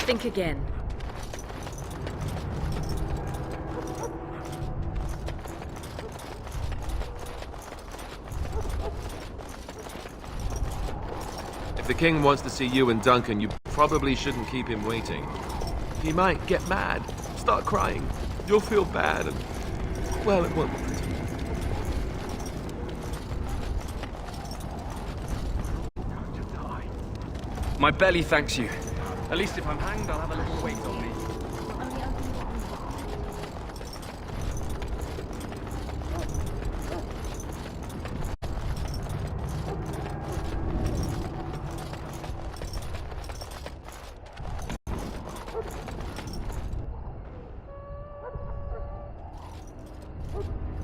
Think again. If the king wants to see you and Duncan, you probably shouldn't keep him waiting. He might get mad, start crying. You'll feel bad and, well, it won't be pretty. My belly thanks you. At least if I'm hanged, I'll have a little weight on me.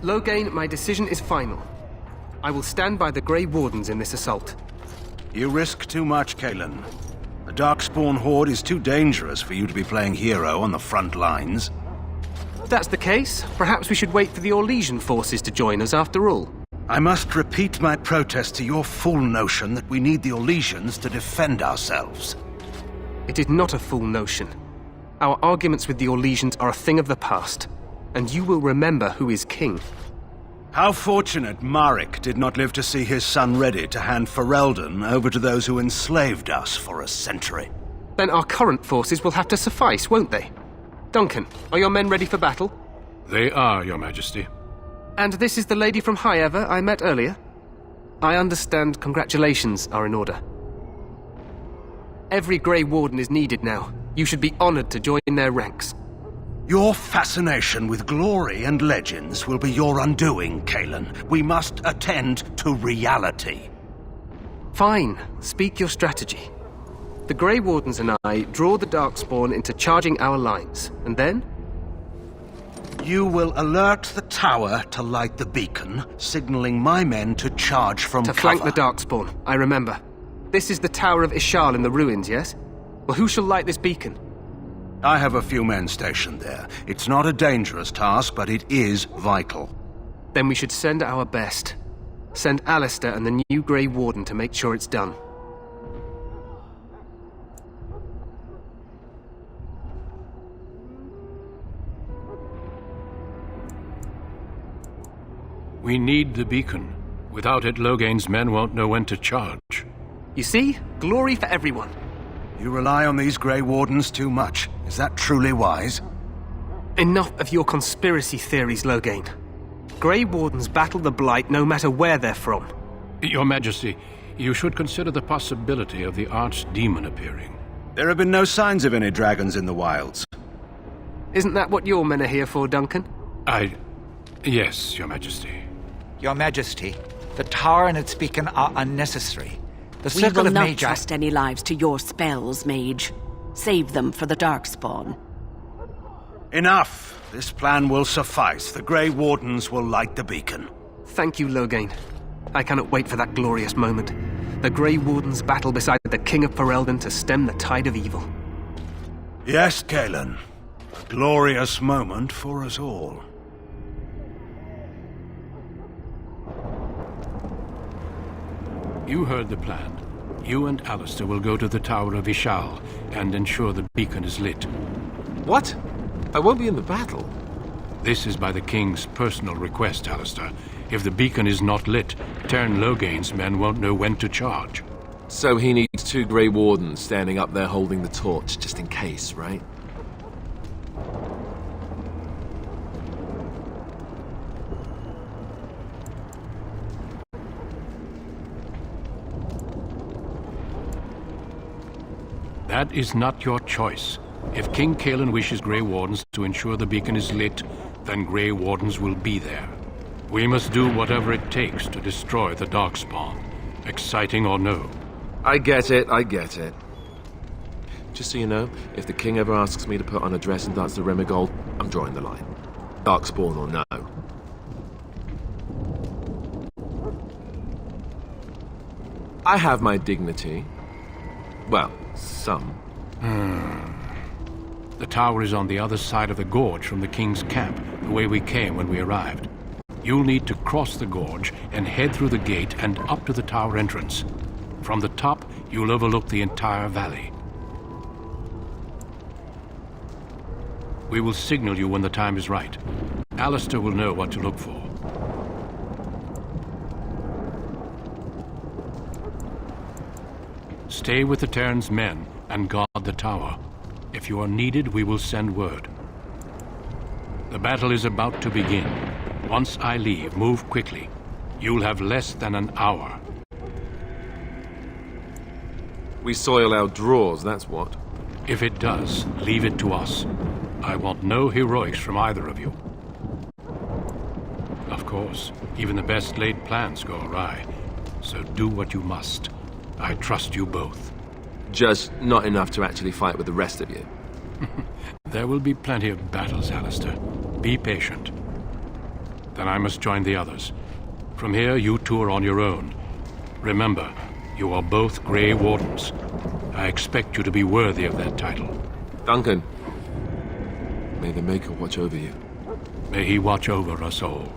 Loghain, my decision is final. I will stand by the Grey Wardens in this assault. You risk too much, Cailan. The Darkspawn Horde is too dangerous for you to be playing hero on the front lines. If that's the case, perhaps we should wait for the Orlesian forces to join us after all. I must repeat my protest to your fool notion that we need the Orlesians to defend ourselves. It is not a fool notion. Our arguments with the Orlesians are a thing of the past, and you will remember who is king. How fortunate Marek did not live to see his son ready to hand Ferelden over to those who enslaved us for a century. Then our current forces will have to suffice, won't they? Duncan, are your men ready for battle? They are, Your Majesty. And this is the lady from Highever I met earlier? I understand congratulations are in order. Every Grey Warden is needed now. You should be honored to join their ranks. Your fascination with glory and legends will be your undoing, Cailan. We must attend to reality. Fine. Speak your strategy. The Grey Wardens and I draw the Darkspawn into charging our lines, and then? You will alert the tower to light the beacon, signaling my men to charge from cover. To flank the Darkspawn, I remember. This is the Tower of Ishal in the ruins, yes? Well, who shall light this beacon? I have a few men stationed there. It's not a dangerous task, but it is vital. Then we should send our best. Send Alistair and the new Grey Warden to make sure it's done. We need the beacon. Without it, Loghain's men won't know when to charge. You see? Glory for everyone. You rely on these Grey Wardens too much. Is that truly wise? Enough of your conspiracy theories, Loghain. Grey Wardens battle the Blight no matter where they're from. Your Majesty, you should consider the possibility of the Archdemon appearing. There have been no signs of any dragons in the wilds. Isn't that what your men are here for, Duncan? Yes, Your Majesty. Your Majesty, the tower and its beacon are unnecessary. The We circle will of not Magi... trust any lives to your spells, mage. Save them for the Darkspawn. Enough! This plan will suffice. The Grey Wardens will light the beacon. Thank you, Loghain. I cannot wait for that glorious moment. The Grey Wardens battle beside the King of Ferelden to stem the tide of evil. Yes, Cailan. A glorious moment for us all. You heard the plan. You and Alistair will go to the Tower of Ishal and ensure the beacon is lit. What? I won't be in the battle. This is by the King's personal request, Alistair. If the beacon is not lit, Tern Loghain's men won't know when to charge. So he needs 2 Grey Wardens standing up there holding the torch, just in case, right? That is not your choice. If King Cailan wishes Grey Wardens to ensure the beacon is lit, then Grey Wardens will be there. We must do whatever it takes to destroy the Darkspawn, exciting or no. I get it, I get it. Just so you know, if the king ever asks me to put on a dress and dance the Remigold, I'm drawing the line. Darkspawn or no. I have my dignity. Well, some. The tower is on the other side of the gorge from the king's camp, the way we came when we arrived. You'll need to cross the gorge and head through the gate and up to the tower entrance. From the top, you'll overlook the entire valley. We will signal you when the time is right. Alistair will know what to look for. Stay with the Terran's men and guard the tower. If you are needed, we will send word. The battle is about to begin. Once I leave, move quickly. You'll have less than an hour. We soil our drawers, that's what. If it does, leave it to us. I want no heroics from either of you. Of course, even the best laid plans go awry. So do what you must. I trust you both. Just not enough to actually fight with the rest of you. There will be plenty of battles, Alistair. Be patient. Then I must join the others. From here, you two are on your own. Remember, you are both Grey Wardens. I expect you to be worthy of that title. Duncan, may the Maker watch over you. May he watch over us all.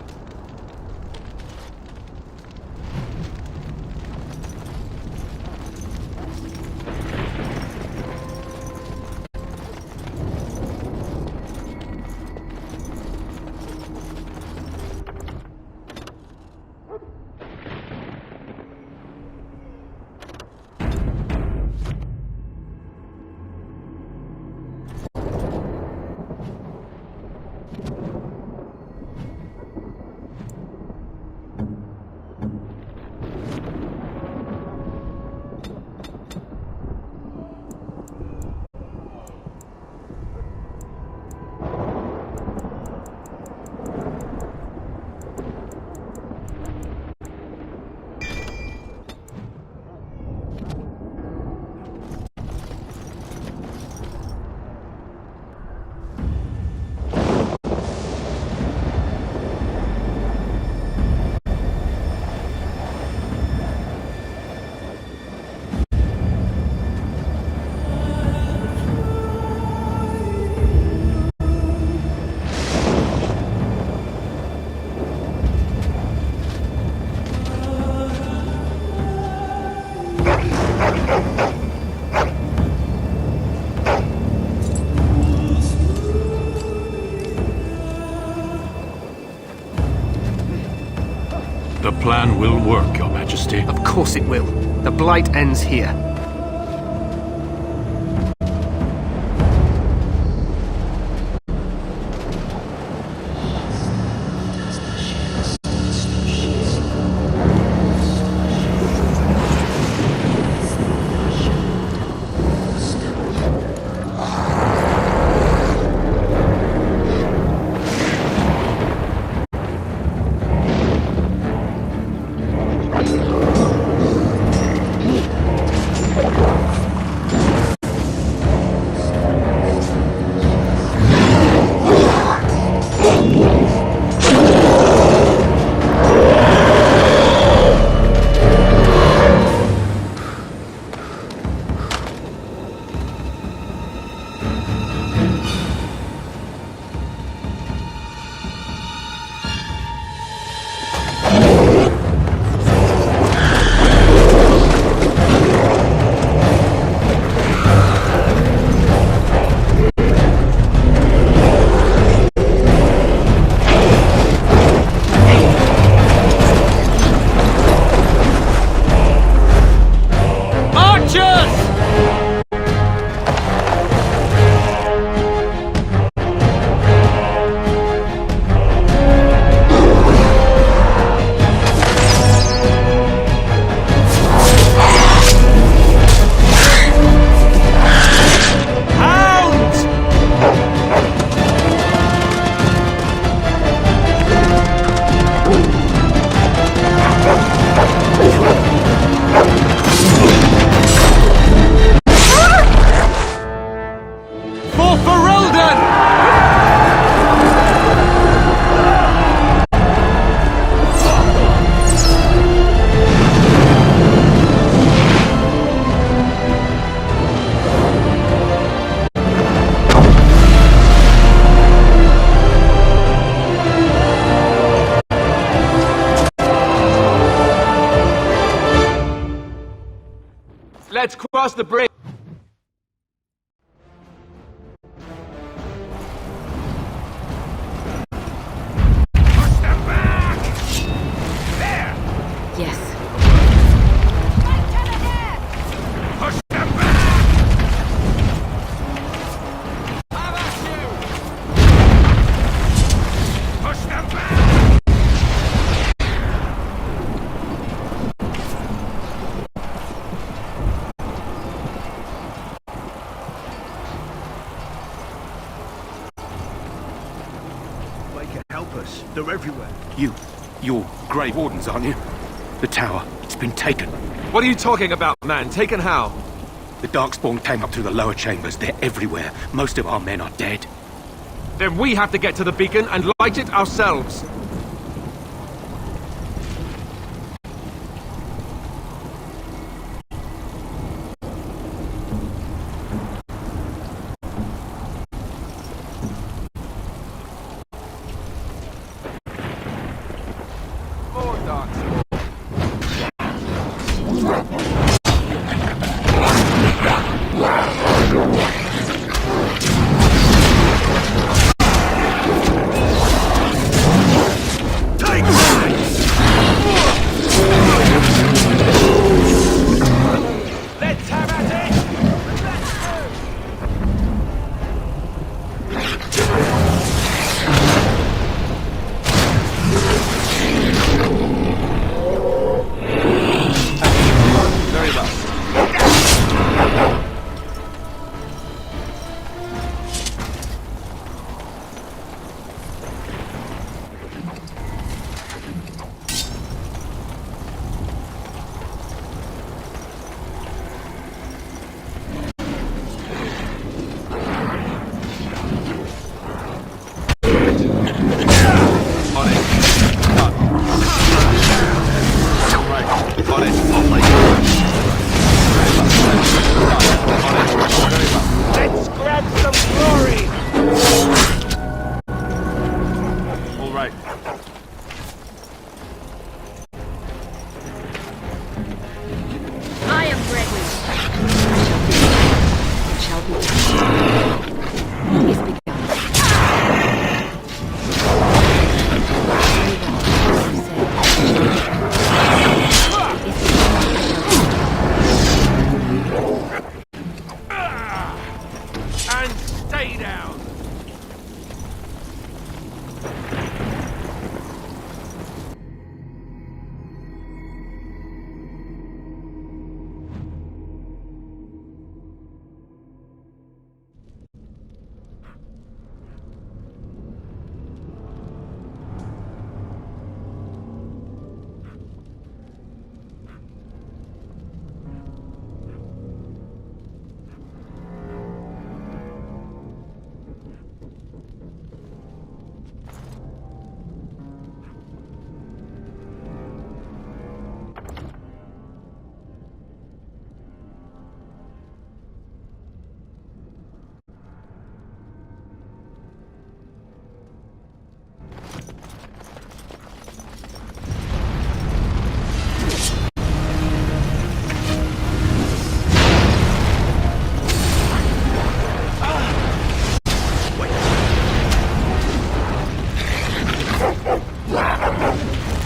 The plan will work, Your Majesty. Of course it will. The Blight ends here. Let's cross the bridge. Yes. Help us. They're everywhere. You're Grey Wardens, aren't you? The tower, it's been taken. What are you talking about, man? Taken how? The Darkspawn came up through the lower chambers. They're everywhere. Most of our men are dead. Then we have to get to the beacon and light it ourselves. More Darkspawn. Let's have at it! Very well. On it. Done. Right. On it. On my God. Very well. Done. On it. Very well. Let's grab some glory! All right. I am ready. It shall be done. It's begun. And stay down!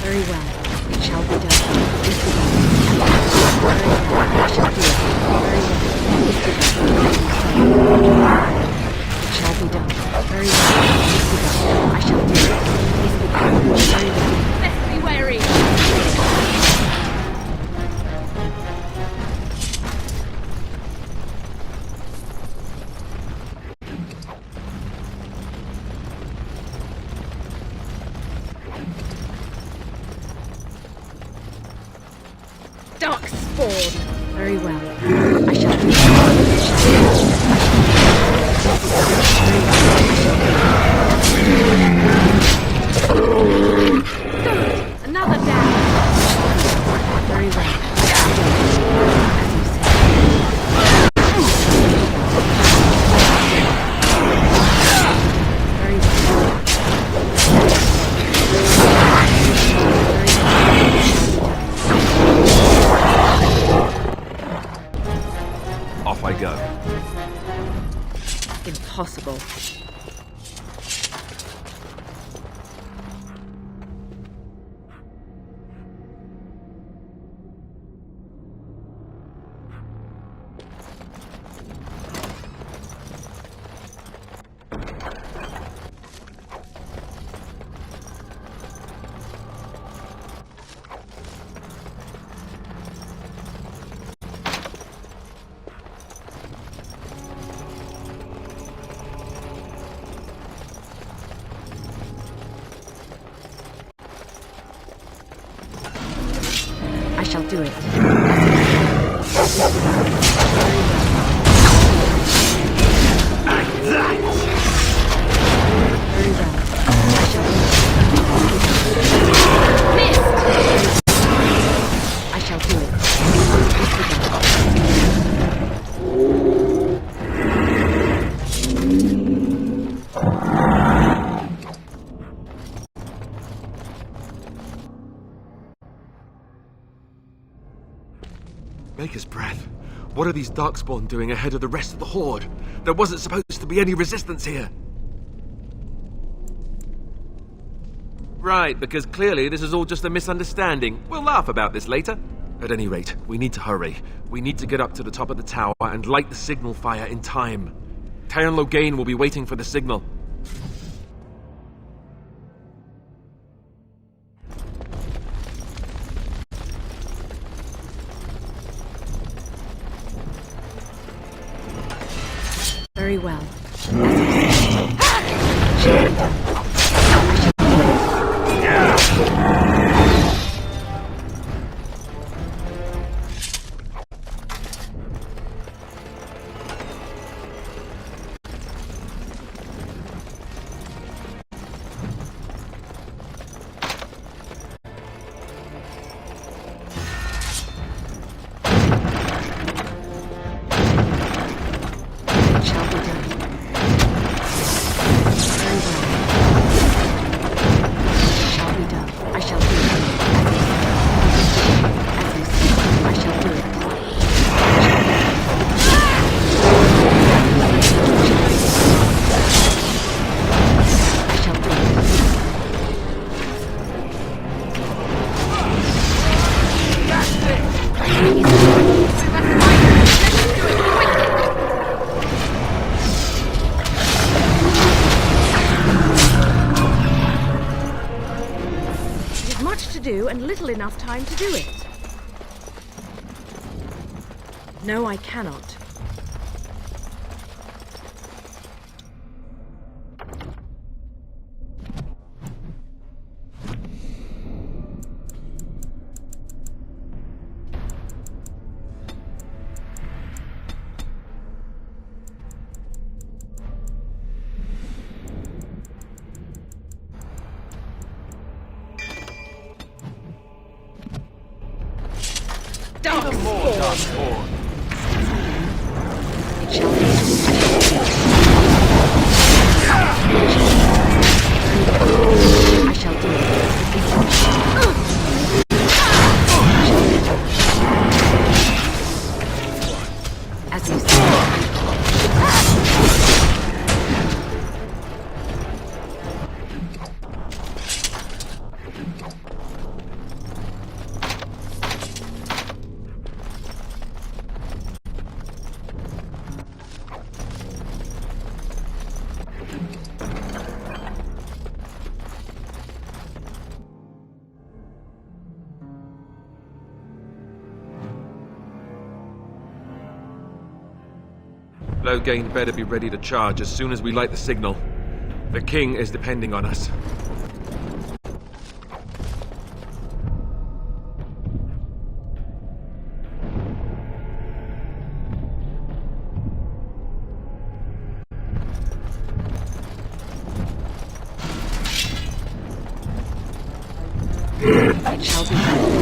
Very well. It shall be done. It's begun. Very well. I shall do it. Very well. It's begun. It shall be done. Very well. It's begun. I shall do it. It's begun. Very well. Let's be wary. Darkspawn. Very well. I shall do it. Another down. Very well. Very well. go. Impossible. I shall do it. Very well. I shall do it. Missed! I shall do it. Maker's breath. What are these Darkspawn doing ahead of the rest of the Horde? There wasn't supposed to be any resistance here. Right, because clearly this is all just a misunderstanding. We'll laugh about this later. At any rate, we need to hurry. We need to get up to the top of the tower and light the signal fire in time. Taron Logain will be waiting for the signal. Very well. And little enough time to do it. No, I cannot. Logain better be ready to charge as soon as we light the signal. The king is depending on us. It shall be done.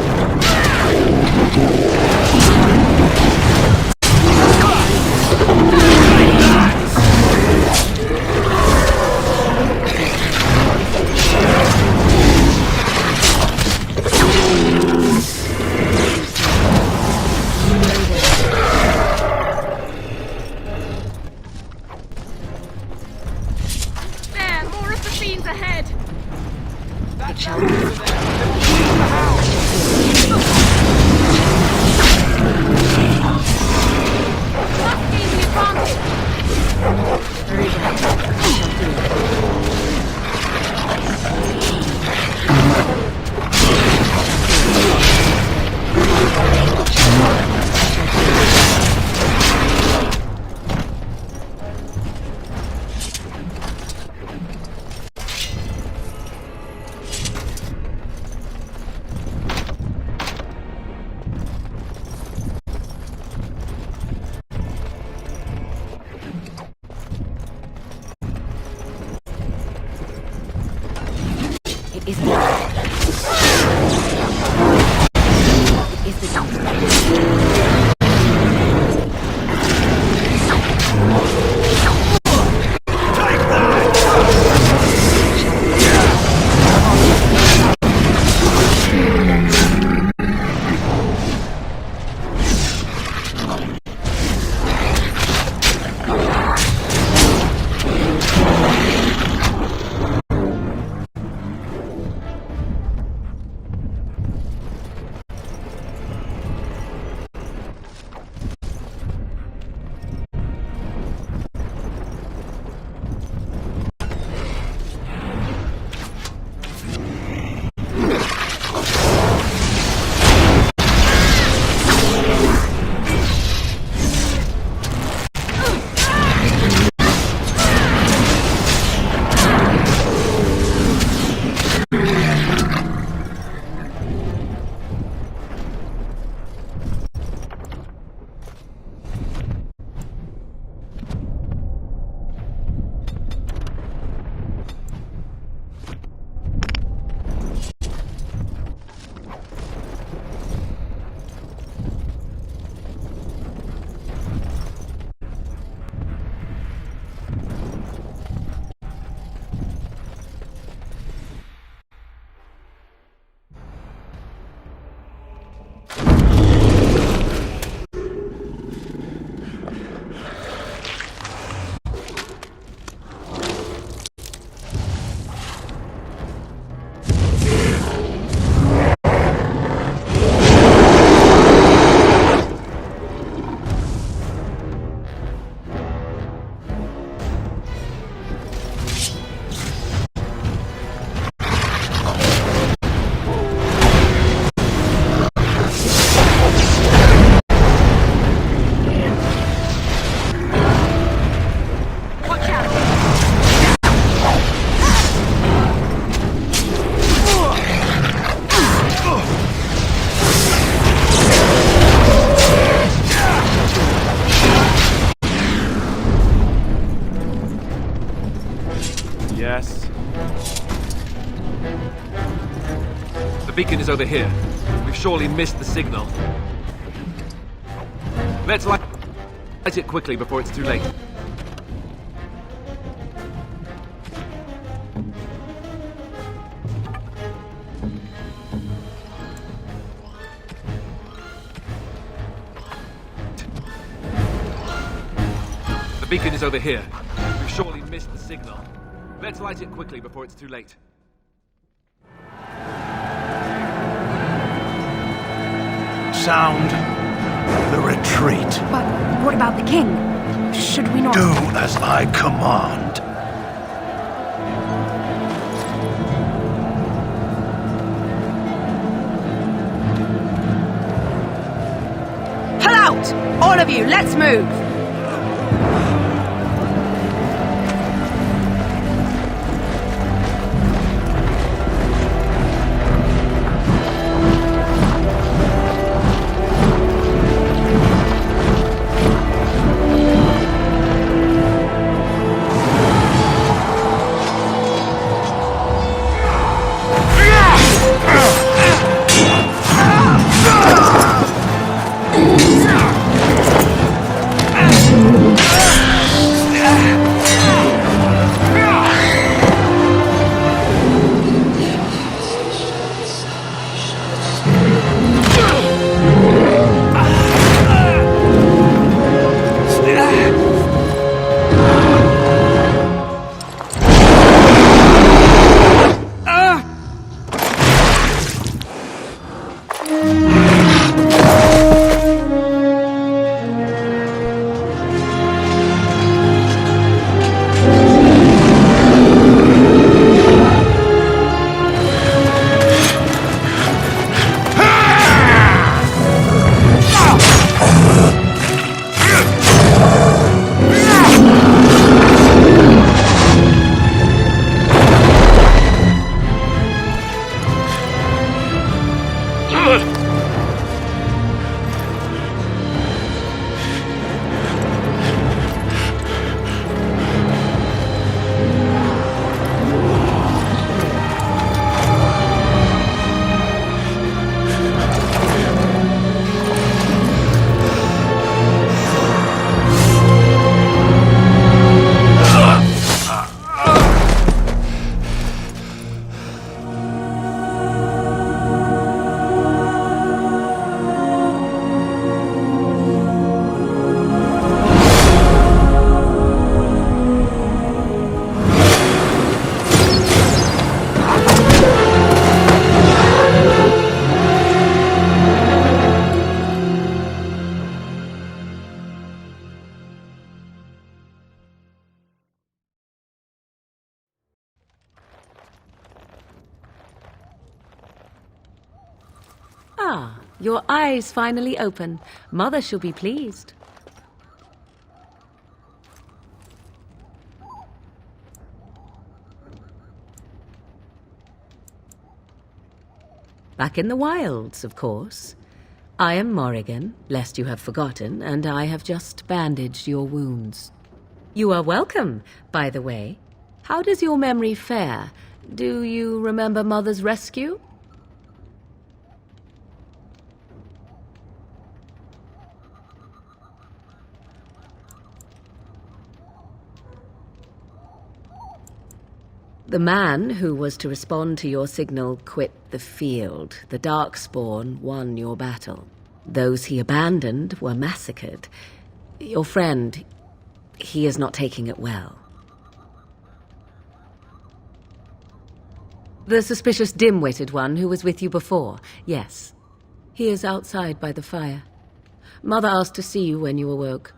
Yes. The beacon is over here. We've surely missed the signal. Let's light it quickly before it's too late. The beacon is over here. We've surely missed the signal. Let's light it quickly before it's too late. Sound the retreat. But what about the king? Should we not... Do as I command. Pull out! All of you, let's move! your eyes finally open. Mother shall be pleased. Back in the wilds, of course. I am Morrigan, lest you have forgotten, and I have just bandaged your wounds. You are welcome, by the way. How does your memory fare? Do you remember Mother's rescue? The man who was to respond to your signal quit the field. The Darkspawn won your battle. Those he abandoned were massacred. Your friend, he is not taking it well. The suspicious dim-witted one who was with you before, yes. He is outside by the fire. Mother asked to see you when you awoke.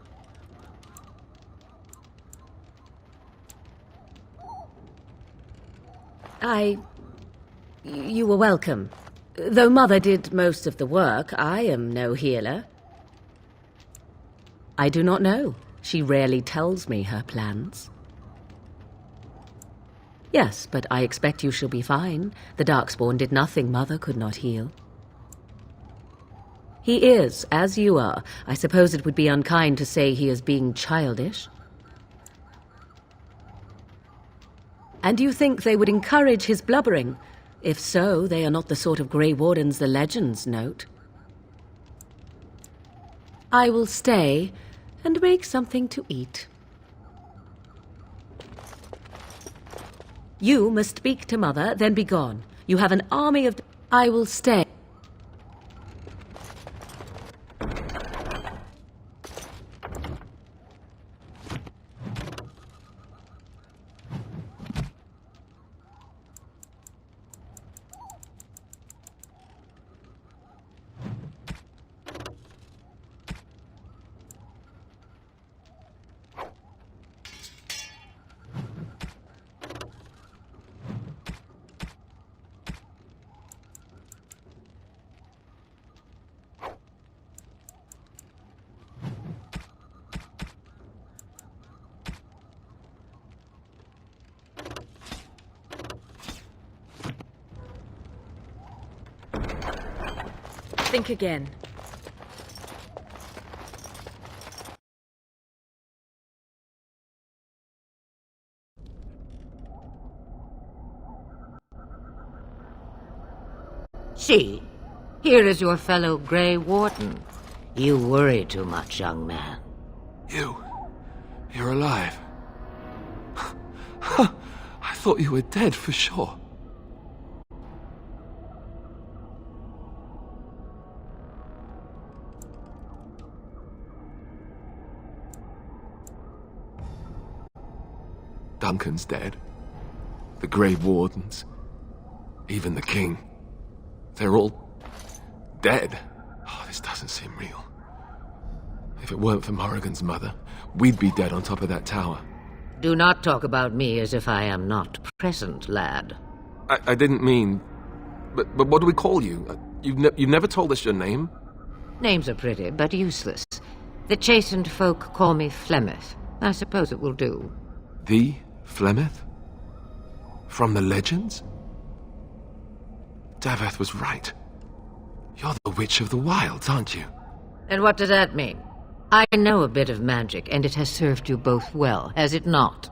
You were welcome. Though Mother did most of the work, I am no healer. I do not know. She rarely tells me her plans. Yes, but I expect you shall be fine. The Darkspawn did nothing Mother could not heal. He is, as you are. I suppose it would be unkind to say he is being childish. And you think they would encourage his blubbering? If so, they are not the sort of Grey Wardens the legends note. I will stay and make something to eat. You must speak to Mother, then be gone. You have an army of... I will stay. Think again. See, here is your fellow Grey Warden. You worry too much, young man. You're alive. I thought you were dead for sure. Duncan's dead. The Grey Wardens. Even the King. They're all dead. Oh, this doesn't seem real. If it weren't for Morrigan's mother, we'd be dead on top of that tower. Do not talk about me as if I am not present, lad. I didn't mean... But what do we call you? You've never told us your name? Names are pretty, but useless. The chastened folk call me Flemeth. I suppose it will do. The Flemeth? From the legends? Daveth was right. You're the Witch of the Wilds, aren't you? And what does that mean? I know a bit of magic, and it has served you both well, has it not?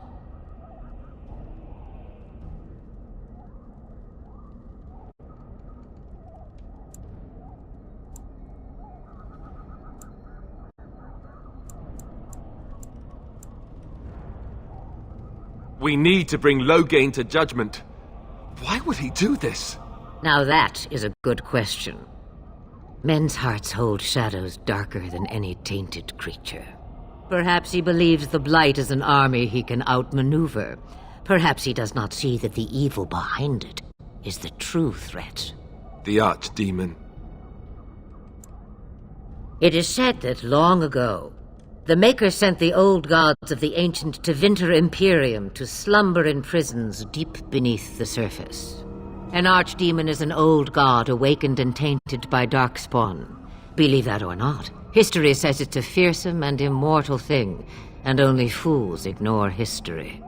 We need to bring Loghain to judgment. Why would he do this? Now that is a good question. Men's hearts hold shadows darker than any tainted creature. Perhaps he believes the Blight is an army he can outmaneuver. Perhaps he does not see that the evil behind it is the true threat. The Archdemon. It is said that long ago, the Maker sent the old gods of the ancient Tevinter Imperium to slumber in prisons deep beneath the surface. An archdemon is an old god awakened and tainted by darkspawn. Believe that or not, history says it's a fearsome and immortal thing, and only fools ignore history.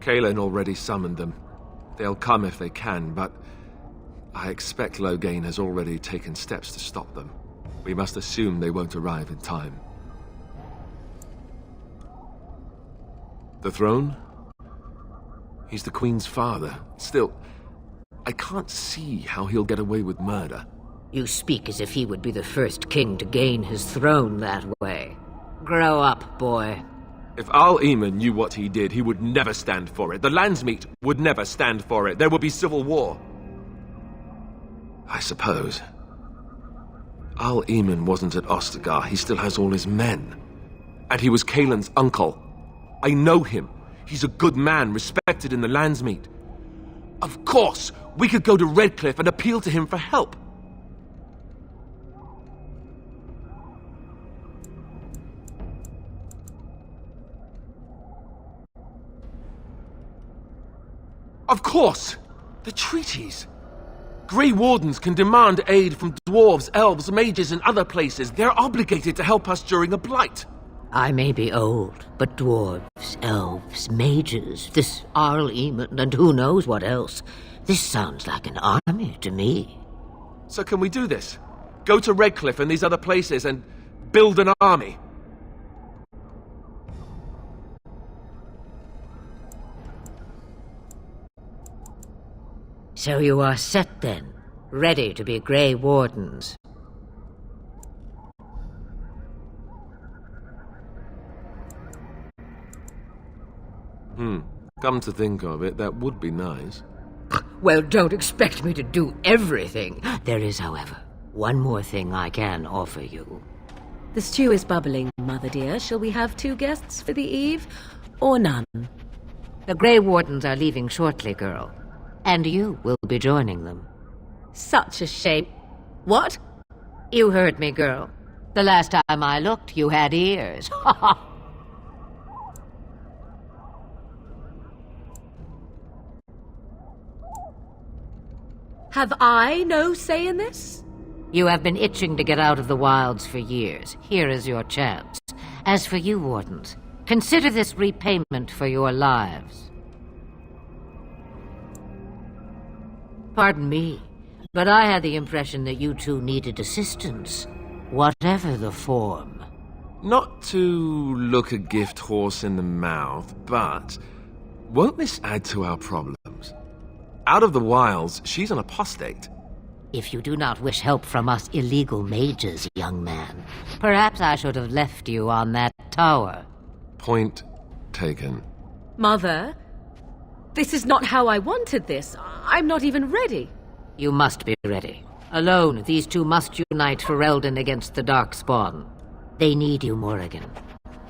Kalen already summoned them. They'll come if they can, but I expect Loghain has already taken steps to stop them. We must assume they won't arrive in time. The throne? He's the Queen's father. Still, I can't see how he'll get away with murder. You speak as if he would be the first king to gain his throne that way. Grow up, boy. If Al-Eamon knew what he did, he would never stand for it. The Landsmeet would never stand for it. There would be civil war. I suppose. Al-Eamon wasn't at Ostagar. He still has all his men. And he was Kalen's uncle. I know him. He's a good man, respected in the Landsmeet. Of course, we could go to Redcliffe and appeal to him for help. Of course! The treaties! Grey Wardens can demand aid from dwarves, elves, mages, and other places. They're obligated to help us during a blight. I may be old, but dwarves, elves, mages, this Al-Eamon, and who knows what else. This sounds like an army to me. So can we do this? Go to Redcliffe and these other places and build an army? So you are set then, ready to be Grey Wardens. Come to think of it, that would be nice. Well, don't expect me to do everything. There is, however, one more thing I can offer you. The stew is bubbling, Mother dear. Shall we have 2 guests for the eve, or none? The Grey Wardens are leaving shortly, girl. And you will be joining them. Such a shame. What? You heard me, girl. The last time I looked, you had ears. Ha ha! Have I no say in this? You have been itching to get out of the wilds for years. Here is your chance. As for you, Wardens, consider this repayment for your lives. Pardon me, but I had the impression that you two needed assistance, whatever the form. Not to look a gift horse in the mouth, but won't this add to our problems? Out of the wilds, she's an apostate. If you do not wish help from us illegal mages, young man, perhaps I should have left you on that tower. Point taken. Mother, this is not how I wanted this. I'm not even ready. You must be ready. Alone, these two must unite Ferelden against the Darkspawn. They need you, Morrigan.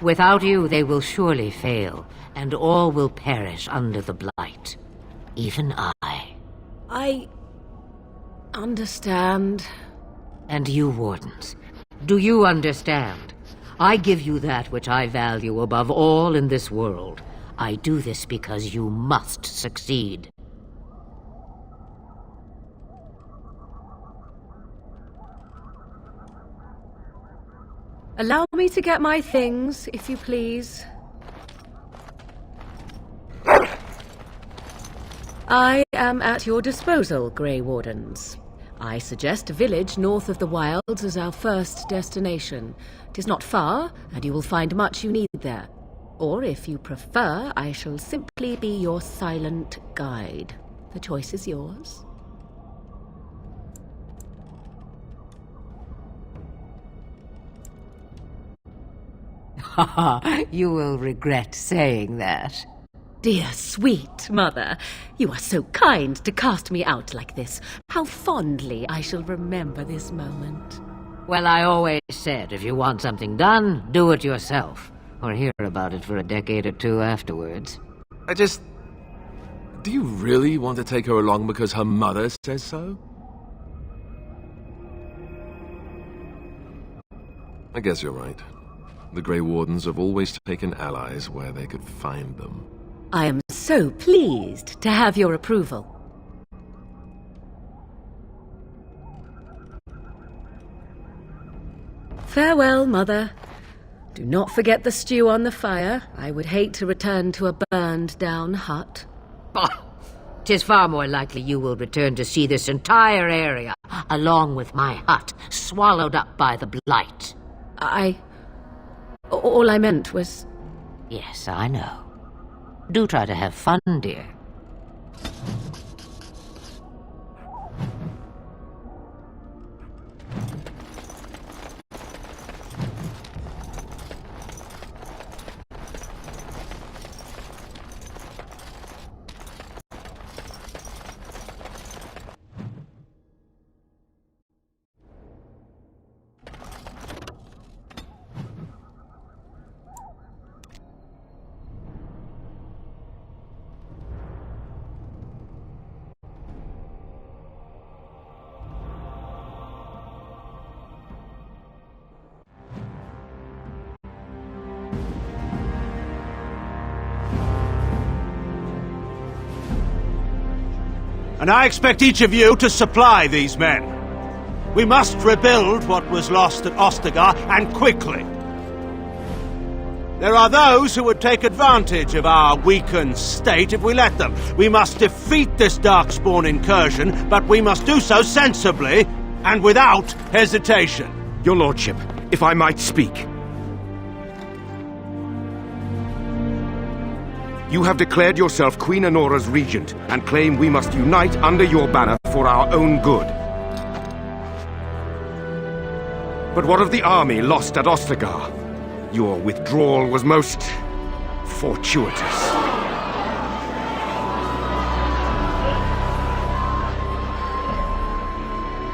Without you, they will surely fail, and all will perish under the Blight. Even I. I understand. And you, Wardens, do you understand? I give you that which I value above all in this world. I do this because you must succeed. Allow me to get my things, if you please. I am at your disposal, Grey Wardens. I suggest a village north of the wilds as our first destination. 'Tis not far, and you will find much you need there. Or, if you prefer, I shall simply be your silent guide. The choice is yours. You will regret saying that. Dear sweet mother, you are so kind to cast me out like this. How fondly I shall remember this moment. Well, I always said if you want something done, do it yourself. Or hear about it for a decade or two afterwards. Do you really want to take her along because her mother says so? I guess you're right. The Grey Wardens have always taken allies where they could find them. I am so pleased to have your approval. Farewell, Mother. Do not forget the stew on the fire. I would hate to return to a burned-down hut. Bah! 'Tis far more likely you will return to see this entire area, along with my hut, swallowed up by the blight. All I meant was... Yes, I know. Do try to have fun, dear. And I expect each of you to supply these men. We must rebuild what was lost at Ostagar, and quickly. There are those who would take advantage of our weakened state if we let them. We must defeat this Darkspawn incursion, but we must do so sensibly and without hesitation. Your lordship, if I might speak. You have declared yourself Queen Honora's regent, and claim we must unite under your banner for our own good. But what of the army lost at Ostagar? Your withdrawal was most... fortuitous.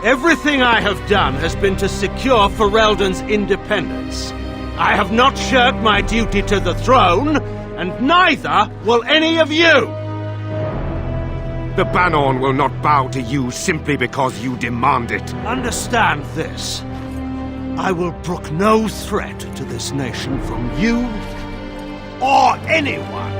Everything I have done has been to secure Ferelden's independence. I have not shirked my duty to the throne, and neither will any of you! The Banorn will not bow to you simply because you demand it. Understand this. I will brook no threat to this nation from you or anyone.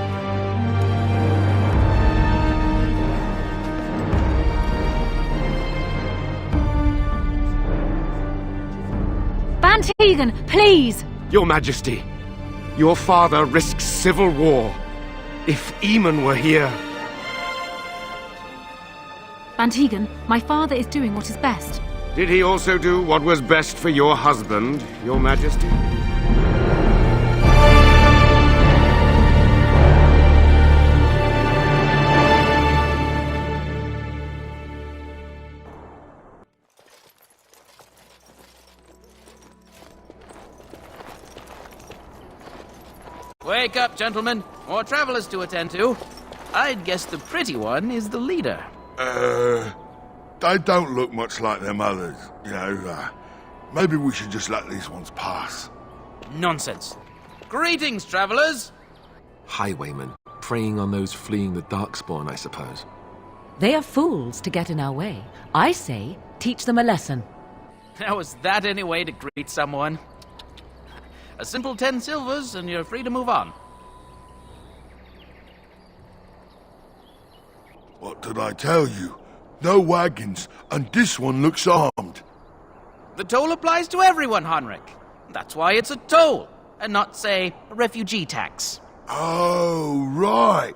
Bantegan, please! Your Majesty, your father risks civil war. If Eamon were here... Bantegan, my father is doing what is best. Did he also do what was best for your husband, Your Majesty? Wake up, gentlemen. More travelers to attend to. I'd guess the pretty one is the leader. They don't look much like them others, you know. Maybe we should just let these ones pass. Nonsense. Greetings, travelers. Highwaymen, preying on those fleeing the Darkspawn, I suppose. They are fools to get in our way. I say, teach them a lesson. How is that any way to greet someone? A simple 10 silvers, and you're free to move on. What did I tell you? No wagons, and this one looks armed. The toll applies to everyone, Henrik. That's why it's a toll, and not, say, a refugee tax. Oh, right.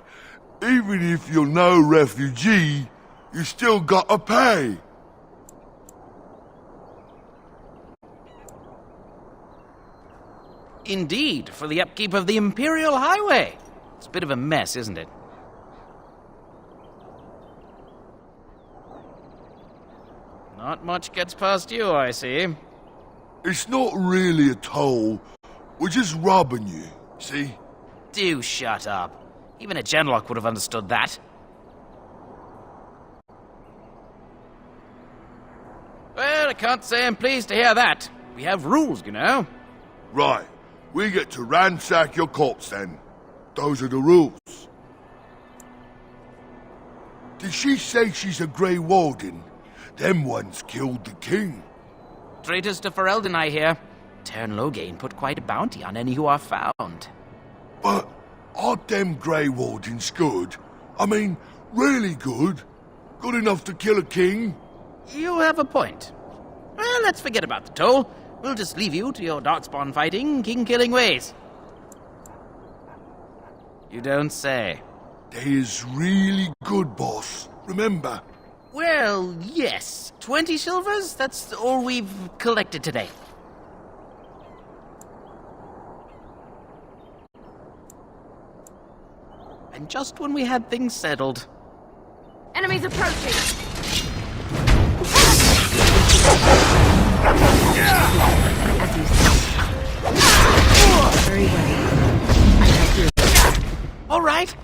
Even if you're no refugee, you still gotta pay. Indeed, for the upkeep of the Imperial Highway. It's a bit of a mess, isn't it? Not much gets past you, I see. It's not really a toll, We're just robbing you, see? Do shut up. Even a genlock would have understood that. Well, I can't say I'm pleased to hear that. We have rules, you know. Right. We get to ransack your corpse then. Those are the rules. Did she say she's a Grey Warden? Them ones killed the king. Traitors to Ferelden, I hear. Tern Loghain put quite a bounty on any who are found. But aren't them Grey Wardens good? I mean, really good? Good enough to kill a king? You have a point. Well, let's forget about the toll. We'll just leave you to your darkspawn fighting, king-killing ways. You don't say. They is really good, boss. Remember? Well, yes. 20 silvers? That's all we've collected today. And just when we had things settled. Enemies approaching! As you say. Very well. I shall do it. All right,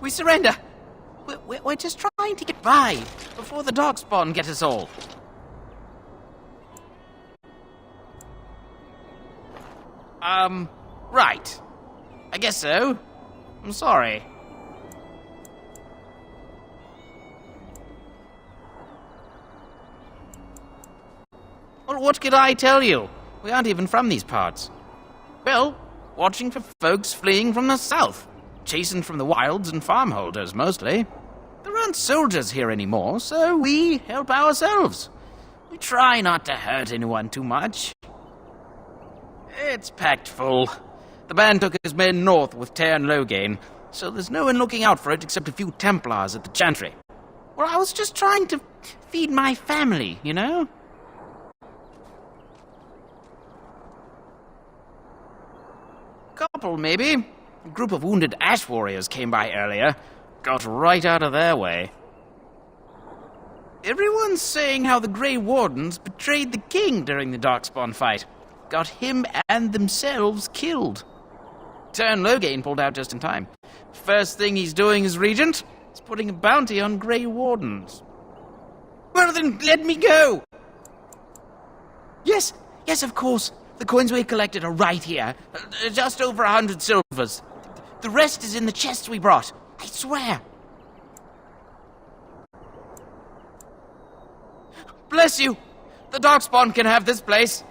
we surrender. We're just trying to get by before the darkspawn get us all. Right. I guess so. I'm sorry. Well, what could I tell you? We aren't even from these parts. Well, watching for folks fleeing from the south. Chasing from the wilds and farmholders, mostly. There aren't soldiers here anymore, so we help ourselves. We try not to hurt anyone too much. It's packed full. The band took his men north with Tern Loghain, so there's no one looking out for it except a few Templars at the Chantry. Well, I was just trying to feed my family, you know? Couple, maybe. A group of wounded ash warriors came by earlier. Got right out of their way. Everyone's saying how the Grey Wardens betrayed the king during the Darkspawn fight. Got him and themselves killed. Tern Loghain pulled out just in time. First thing he's doing as regent is putting a bounty on Grey Wardens. Well then, let me go! Yes, of course. The coins we collected are right here. Just over 100 silvers. The rest is in the chest we brought. I swear. Bless you. The Darkspawn can have this place.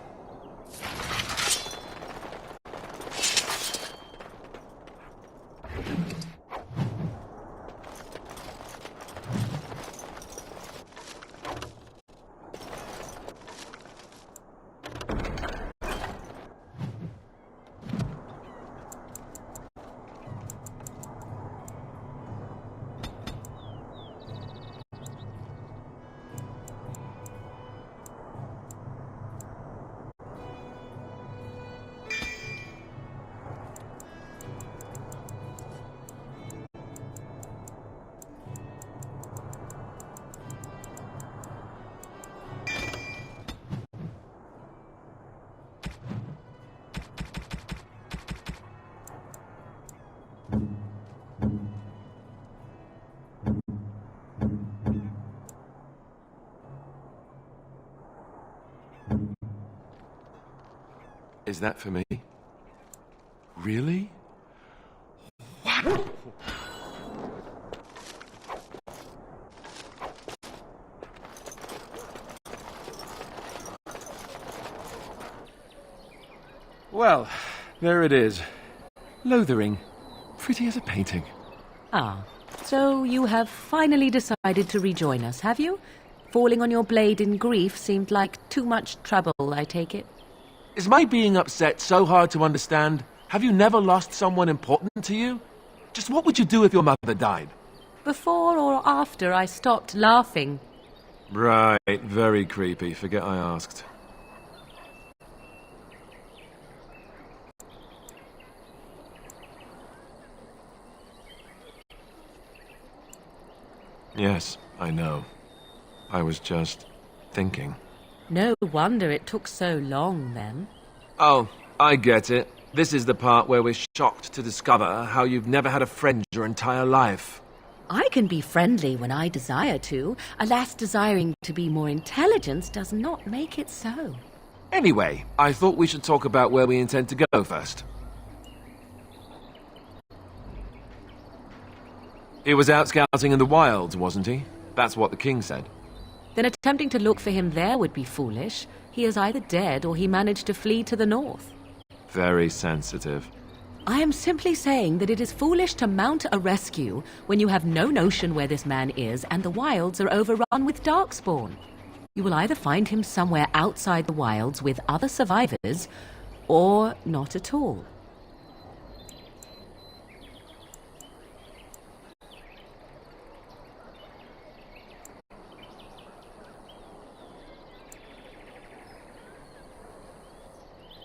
Is that for me? Really? What? Well, there it is. Lothering. Pretty as a painting. Ah, so you have finally decided to rejoin us, have you? Falling on your blade in grief seemed like too much trouble, I take it. Is my being upset so hard to understand? Have you never lost someone important to you? Just what would you do if your mother died? Before or after I stopped laughing? Right, very creepy. Forget I asked. Yes, I know. I was just thinking. No wonder it took so long, then. Oh, I get it. This is the part where we're shocked to discover how you've never had a friend your entire life. I can be friendly when I desire to. Alas, desiring to be more intelligent does not make it so. Anyway, I thought we should talk about where we intend to go first. He was out scouting in the wilds, wasn't he? That's what the king said. Then attempting to look for him there would be foolish. He is either dead or he managed to flee to the north. Very sensitive. I am simply saying that it is foolish to mount a rescue when you have no notion where this man is and the wilds are overrun with darkspawn. You will either find him somewhere outside the wilds with other survivors, or not at all.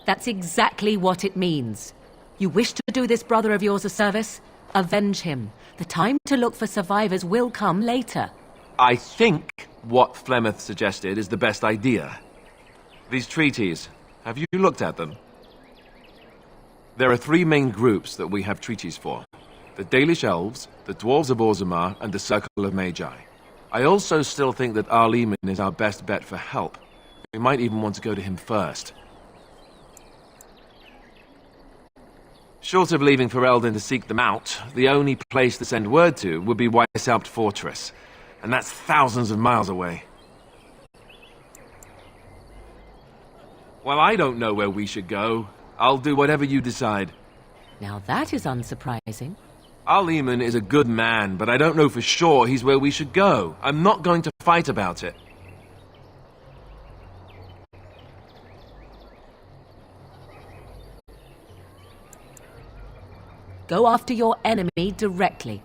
That's exactly what it means. You wish to do this brother of yours a service? Avenge him. The time to look for survivors will come later. I think what Flemeth suggested is the best idea. These treaties, have you looked at them? There are three main groups that we have treaties for. The Dalish Elves, the Dwarves of Orzammar, and the Circle of Magi. I also still think that Arleman is our best bet for help. We might even want to go to him first. Short of leaving Ferelden to seek them out, the only place to send word to would be Weishaupt Fortress, and that's thousands of miles away. Well, I don't know where we should go. I'll do whatever you decide. Now that is unsurprising. Arleman is a good man, but I don't know for sure he's where we should go. I'm not going to fight about it. Go after your enemy directly.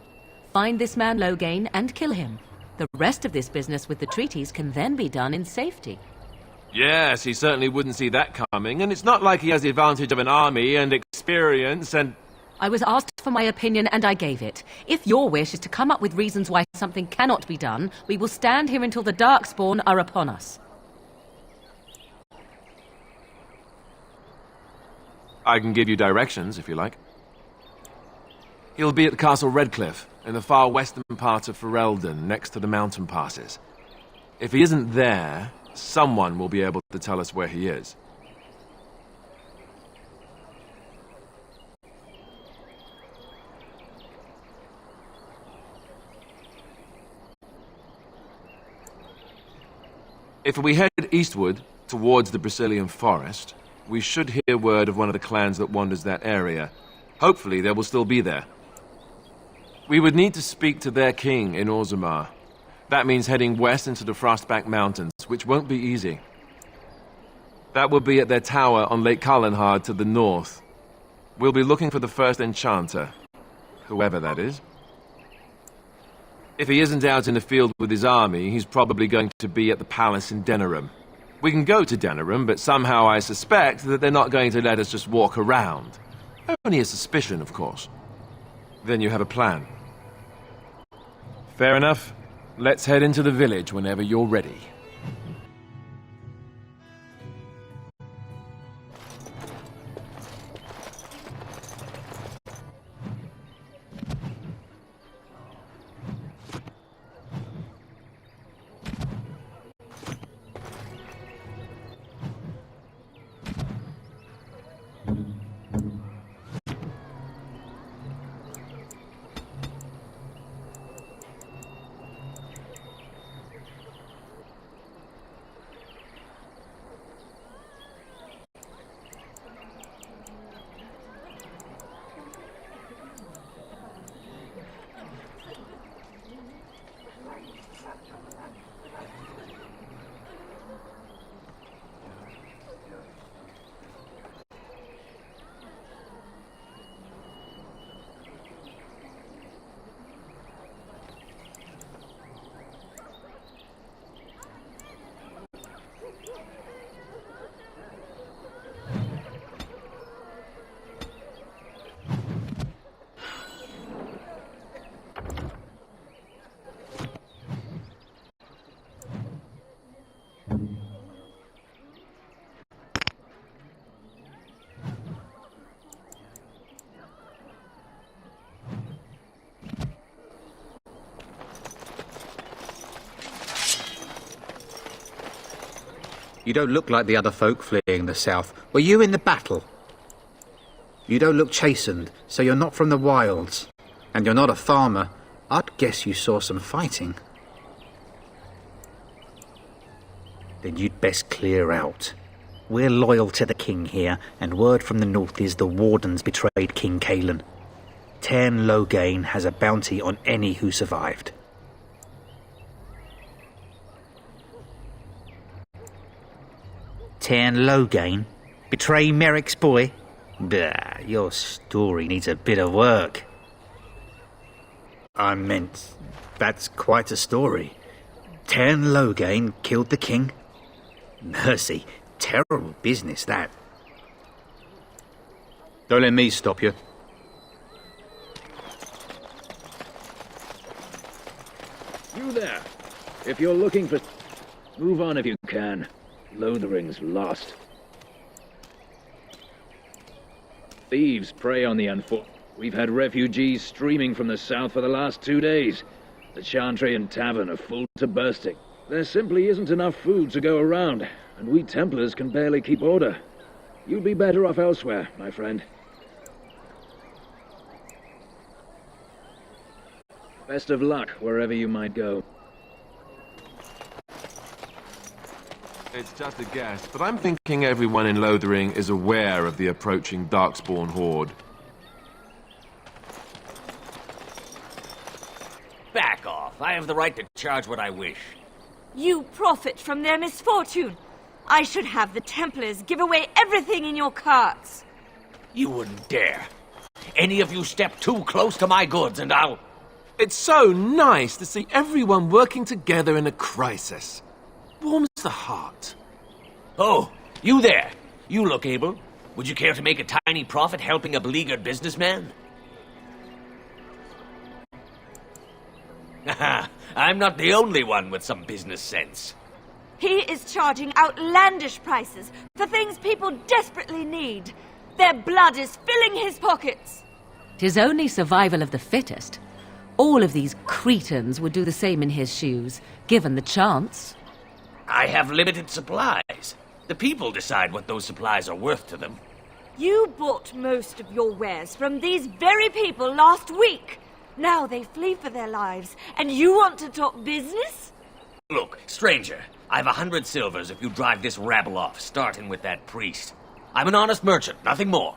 Find this man Loghain and kill him. The rest of this business with the treaties can then be done in safety. Yes, he certainly wouldn't see that coming, and it's not like he has the advantage of an army and experience and... I was asked for my opinion and I gave it. If your wish is to come up with reasons why something cannot be done, we will stand here until the Darkspawn are upon us. I can give you directions, if you like. He'll be at Castle Redcliffe, in the far western part of Ferelden, next to the mountain passes. If he isn't there, someone will be able to tell us where he is. If we head eastward, towards the Brazilian forest, we should hear word of one of the clans that wanders that area. Hopefully they will still be there. We would need to speak to their king in Orzammar. That means heading west into the Frostback Mountains, which won't be easy. That will be at their tower on Lake Carlenhard to the north. We'll be looking for the first enchanter, whoever that is. If he isn't out in the field with his army, he's probably going to be at the palace in Denerim. We can go to Denerim, but somehow I suspect that they're not going to let us just walk around. Only a suspicion, of course. Then you have a plan. Fair enough. Let's head into the village whenever you're ready. You don't look like the other folk fleeing the south. Were you in the battle? You don't look chastened, so you're not from the wilds. And you're not a farmer. I'd guess you saw some fighting. Then you'd best clear out. We're loyal to the king here, and word from the north is the wardens betrayed King Calen. Tairn Logain has a bounty on any who survived. Tairn Logain? Betray Merrick's boy? Bah, your story needs a bit of work. I meant, that's quite a story. Tairn Logain killed the king? Mercy, terrible business, that. Don't let me stop you. You there. If you're looking for... Move on if you can. Lothering's lost. Thieves prey on the unfortunate. We've had refugees streaming from the south for the last 2 days. The Chantry and Tavern are full to bursting. There simply isn't enough food to go around, and we Templars can barely keep order. You'd be better off elsewhere, my friend. Best of luck wherever you might go. It's just a guess, but I'm thinking everyone in Lothering is aware of the approaching Darkspawn horde. Back off. I have the right to charge what I wish. You profit from their misfortune. I should have the Templars give away everything in your carts. You wouldn't dare. Any of you step too close to my goods and I'll... It's so nice to see everyone working together in a crisis. Warms the heart. Oh, you there. You look able. Would you care to make a tiny profit helping a beleaguered businessman? Haha, I'm not the only one with some business sense. He is charging outlandish prices for things people desperately need. Their blood is filling his pockets. 'Tis only survival of the fittest. All of these cretins would do the same in his shoes, given the chance. I have limited supplies. The people decide what those supplies are worth to them. You bought most of your wares from these very people last week. Now they flee for their lives, and you want to talk business? Look, stranger, I've 100 silvers if you drive this rabble off, starting with that priest. I'm an honest merchant, nothing more.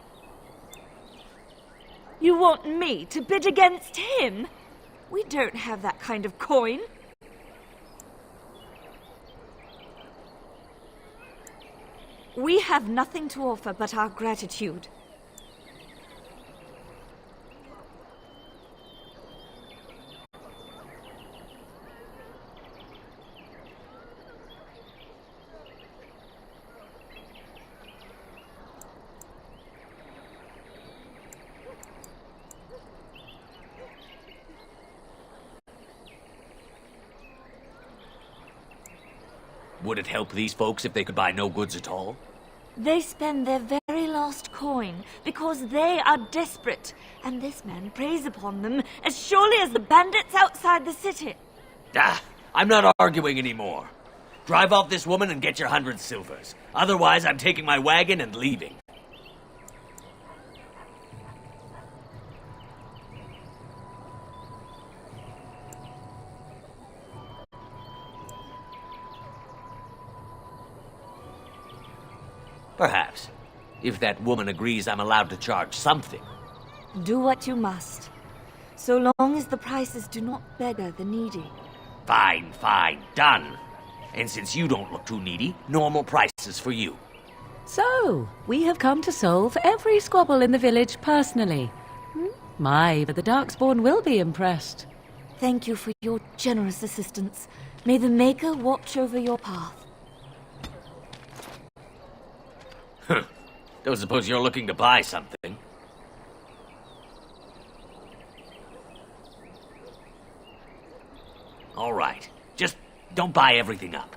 You want me to bid against him? We don't have that kind of coin. We have nothing to offer but our gratitude. Would it help these folks if they could buy no goods at all? They spend their very last coin because they are desperate, and this man preys upon them as surely as the bandits outside the city. Ah, I'm not arguing anymore. Drive off this woman and get your 100 silvers. Otherwise, I'm taking my wagon and leaving. Perhaps. If that woman agrees I'm allowed to charge something. Do what you must, so long as the prices do not beggar the needy. Fine, fine, done. And since you don't look too needy, normal prices for you. So, we have come to solve every squabble in the village personally. My, but the Darkspawn will be impressed. Thank you for your generous assistance. May the Maker watch over your path. Don't suppose you're looking to buy something? All right. Just don't buy everything up.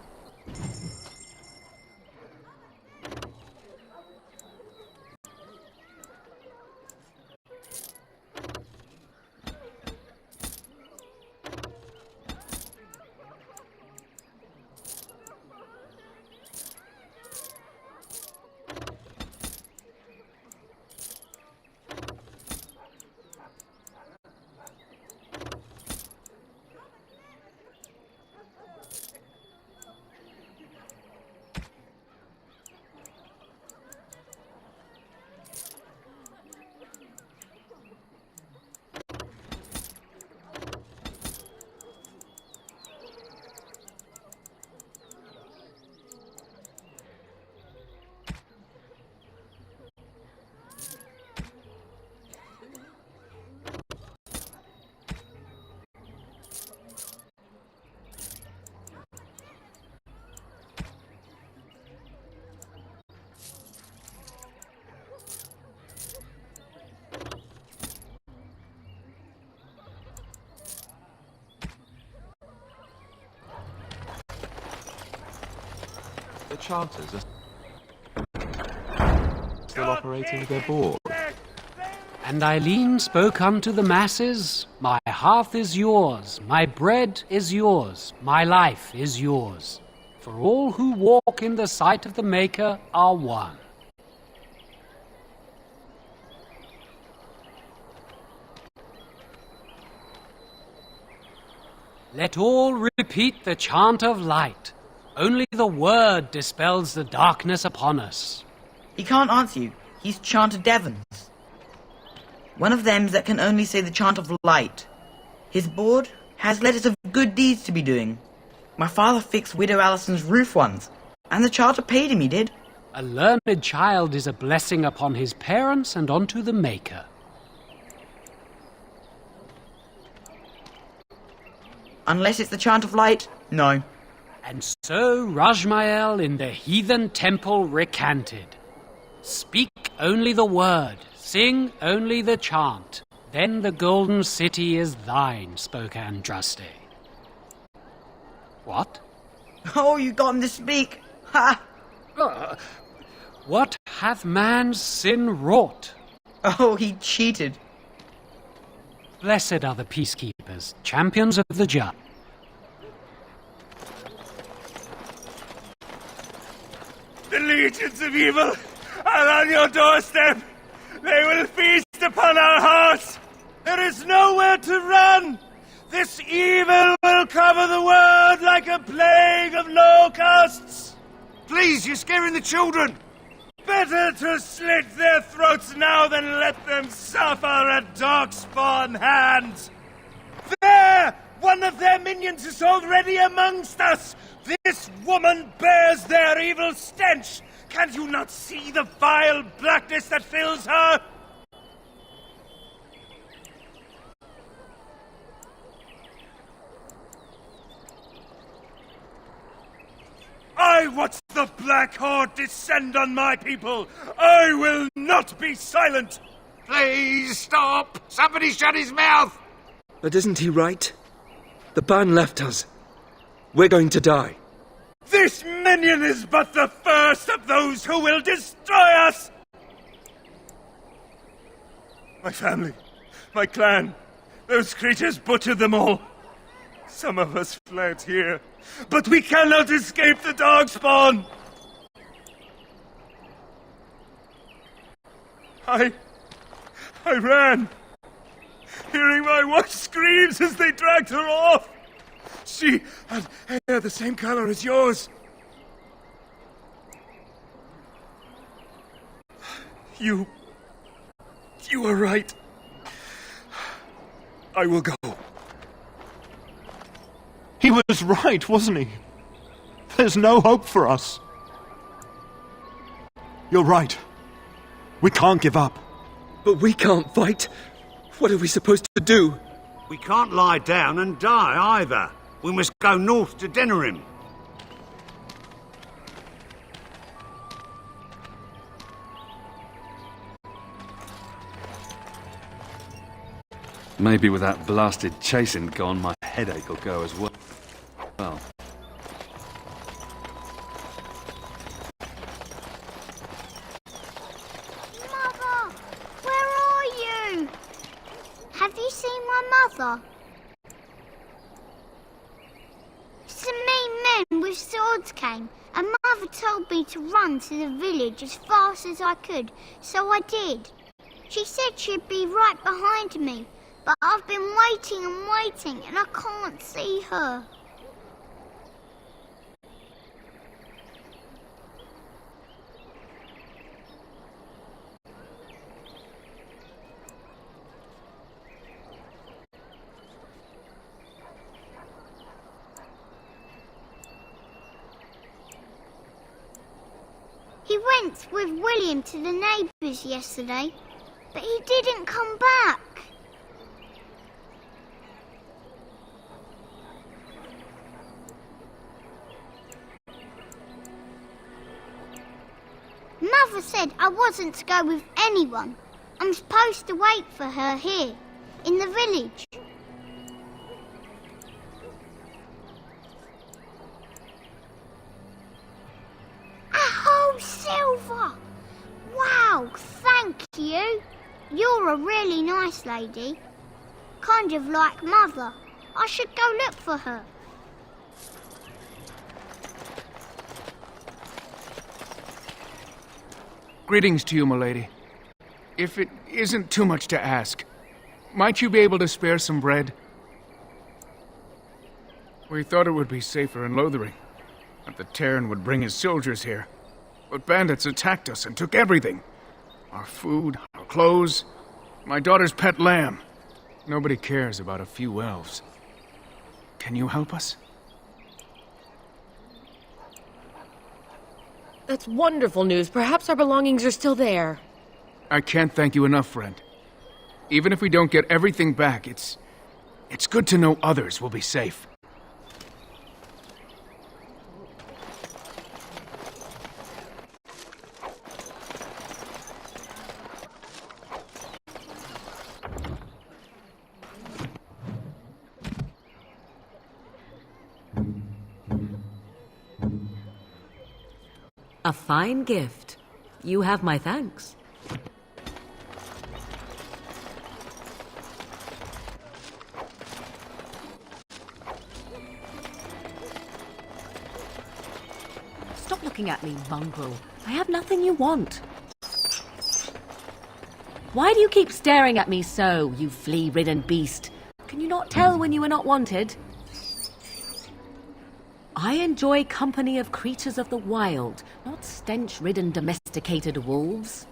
chanters are still operating their board. And Eileen spoke unto the masses, My hearth is yours, my bread is yours, my life is yours. For all who walk in the sight of the Maker are one. Let all repeat the chant of light. Only the word dispels the darkness upon us. He can't answer you. He's chanted Devons. One of them that can only say the chant of light. His board has letters of good deeds to be doing. My father fixed Widow Allison's roof once, and the charter paid him, he did. A learned child is a blessing upon his parents and unto the Maker. Unless it's the chant of light, no. And so Rajmael in the heathen temple recanted. Speak only the word, sing only the chant. Then the golden city is thine, spoke Andraste. What? Oh, you got him to speak. Ha! What hath man's sin wrought? Oh, he cheated. Blessed are the peacekeepers, champions of the just. The legions of evil are on your doorstep. They will feast upon our hearts. There is nowhere to run. This evil will cover the world like a plague of locusts. Please, you're scaring the children. Better to slit their throats now than let them suffer at Darkspawn hands. There! One of their minions is already amongst us. This woman bears their evil stench. Can you not see the vile blackness that fills her? I watch the Black Horde descend on my people. I will not be silent. Please stop. Somebody shut his mouth. But isn't he right? The ban left us. We're going to die. This minion is but the first of those who will destroy us! My family, my clan, those creatures butchered them all. Some of us fled here, but we cannot escape the Darkspawn! I ran, hearing my wife's screams as they dragged her off. She had hair the same color as yours. You were right. I will go. He was right, wasn't he? There's no hope for us. You're right. We can't give up. But we can't fight. What are we supposed to do? We can't lie down and die either. We must go north to Denerim. Maybe with that blasted chasing gone, my headache will go as well. Mother! Where are you? Have you seen my mother? Some mean men with swords came, and Mother told me to run to the village as fast as I could, so I did. She said she'd be right behind me, but I've been waiting and waiting, and I can't see her. He went with William to the neighbours yesterday, but he didn't come back. Mother said I wasn't to go with anyone. I'm supposed to wait for her here, in the village. really nice lady. Kind of like Mother. I should go look for her. Greetings to you, milady. If it isn't too much to ask, might you be able to spare some bread? We thought it would be safer in Lothering, that the Terran would bring his soldiers here. But bandits attacked us and took everything. Our food, our clothes, my daughter's pet lamb. Nobody cares about a few elves. Can you help us? That's wonderful news. Perhaps our belongings are still there. I can't thank you enough, friend. Even if we don't get everything back, it's good to know others will be safe. A fine gift. You have my thanks. Stop looking at me, mongrel. I have nothing you want. Why do you keep staring at me so, you flea-ridden beast? Can you not tell when you are not wanted? I enjoy company of creatures of the wild, not stench-ridden domesticated wolves.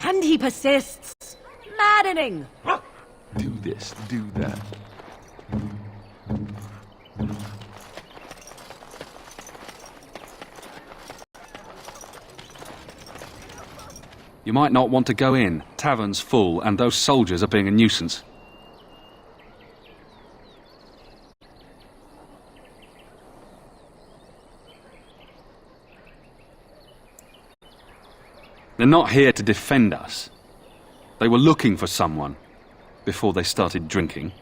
And he persists. Maddening! Do this, do that. You might not want to go in. Tavern's full, and those soldiers are being a nuisance. They're not here to defend us. They were looking for someone before they started drinking.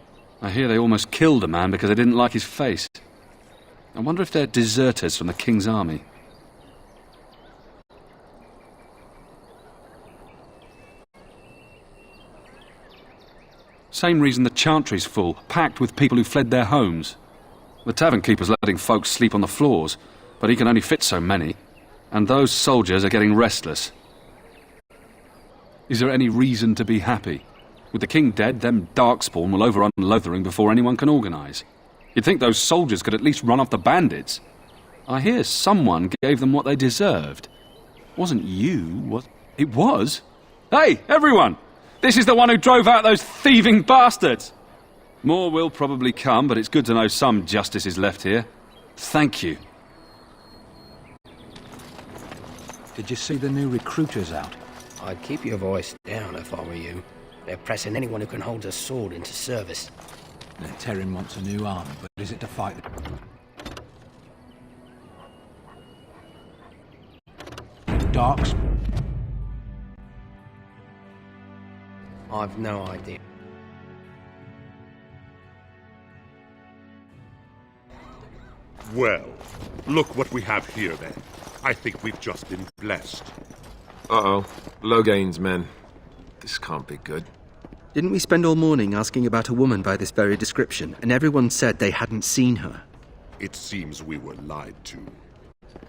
I hear they almost killed a man because they didn't like his face. I wonder if they're deserters from the King's army. Same reason the Chantry's full, packed with people who fled their homes. The tavern keeper's letting folks sleep on the floors, but he can only fit so many. And those soldiers are getting restless. Is there any reason to be happy? With the king dead, them Darkspawn will overrun Lothering before anyone can organise. You'd think those soldiers could at least run off the bandits. I hear someone gave them what they deserved. Wasn't you, was... It was? Hey, everyone! This is the one who drove out those thieving bastards! More will probably come, but it's good to know some justice is left here. Thank you. Did you see the new recruiters out? I'd keep your voice down if I were you. They're pressing anyone who can hold a sword into service. The Terran wants a new army, but is it to fight the Darks? I've no idea. Well, look what we have here then. I think we've just been blessed. Uh-oh. Loghain's men. This can't be good. Didn't we spend all morning asking about a woman by this very description, and everyone said they hadn't seen her? It seems we were lied to.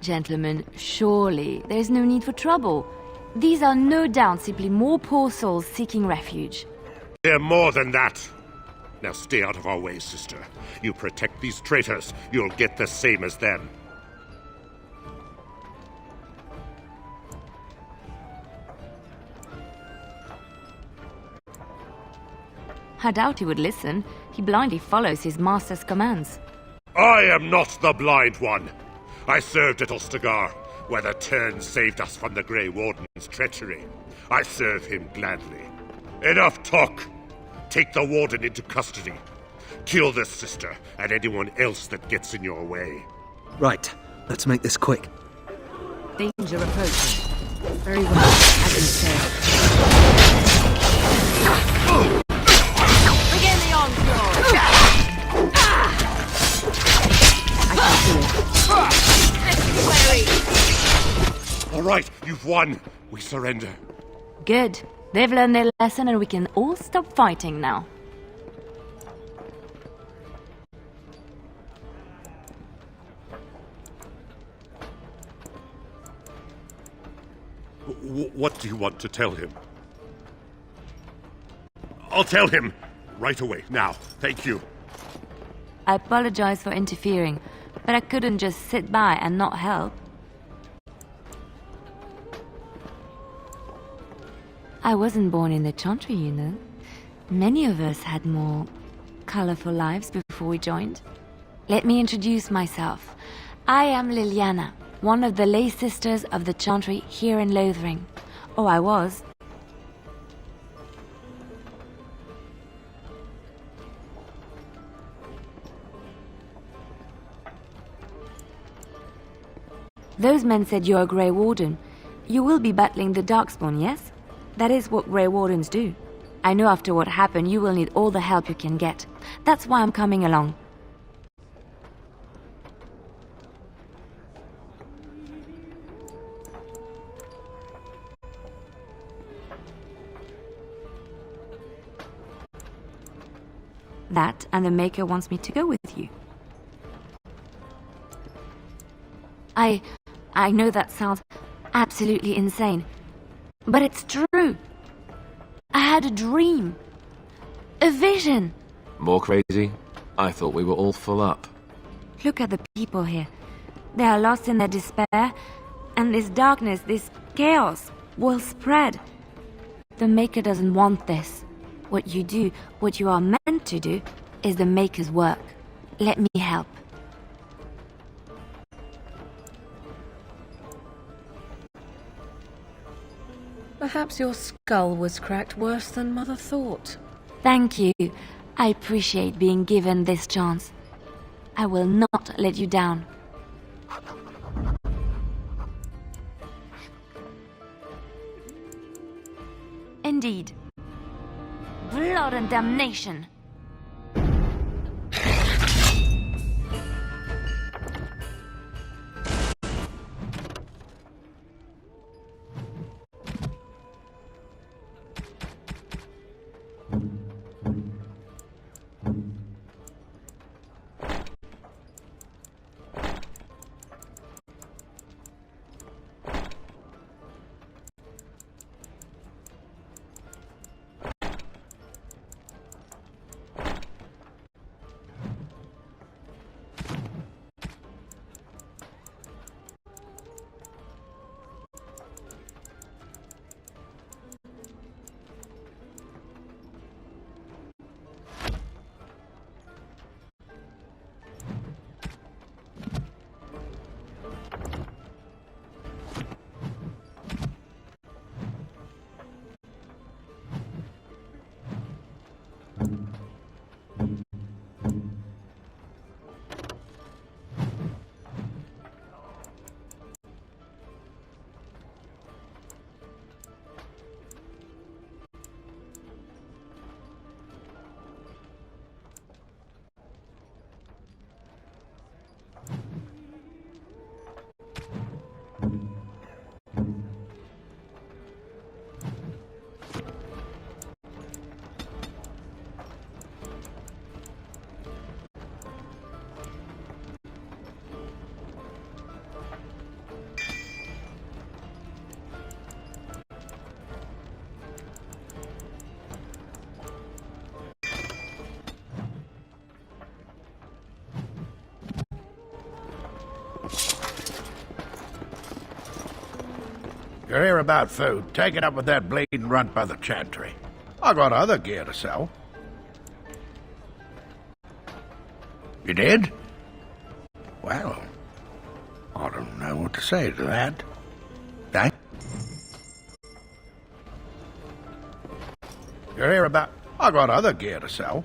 Gentlemen, surely there's no need for trouble. These are no doubt simply more poor souls seeking refuge. They're more than that. Now stay out of our way, sister. You protect these traitors, you'll get the same as them. I doubt he would listen. He blindly follows his master's commands. I am not the blind one. I served at Ostagar, where the Tern saved us from the Grey Warden's treachery. I serve him gladly. Enough talk! Take the Warden into custody. Kill this sister and anyone else that gets in your way. Right. Let's make this quick. Danger approaching. Very well, as you say. Begin the onslaught! All right, you've won. We surrender. Good. They've learned their lesson and we can all stop fighting now. What do you want to tell him? I'll tell him! Right away, now. Thank you. I apologize for interfering, but I couldn't just sit by and not help. I wasn't born in the Chantry, you know. Many of us had more colorful lives before we joined. Let me introduce myself. I am Liliana, one of the lay sisters of the Chantry here in Lothering. Oh, I was. Those men said you're a Grey Warden. You will be battling the Darkspawn, yes? That is what Grey Wardens do. I know after what happened you will need all the help you can get. That's why I'm coming along. That and the Maker wants me to go with you. I know that sounds absolutely insane, but it's true. I had a dream. A vision. More crazy? I thought we were all full up. Look at the people here. They are lost in their despair, and this darkness, this chaos, will spread. The Maker doesn't want this. What you do, what you are meant to do, is the Maker's work. Let me help. Perhaps your skull was cracked worse than Mother thought. Thank you. I appreciate being given this chance. I will not let you down. Indeed. Blood and damnation. You're here about food. Take it up with that bleeding runt by the chantry. I got other gear to sell. You did? Well, I don't know what to say to that. Thank. You're here about... I got other gear to sell.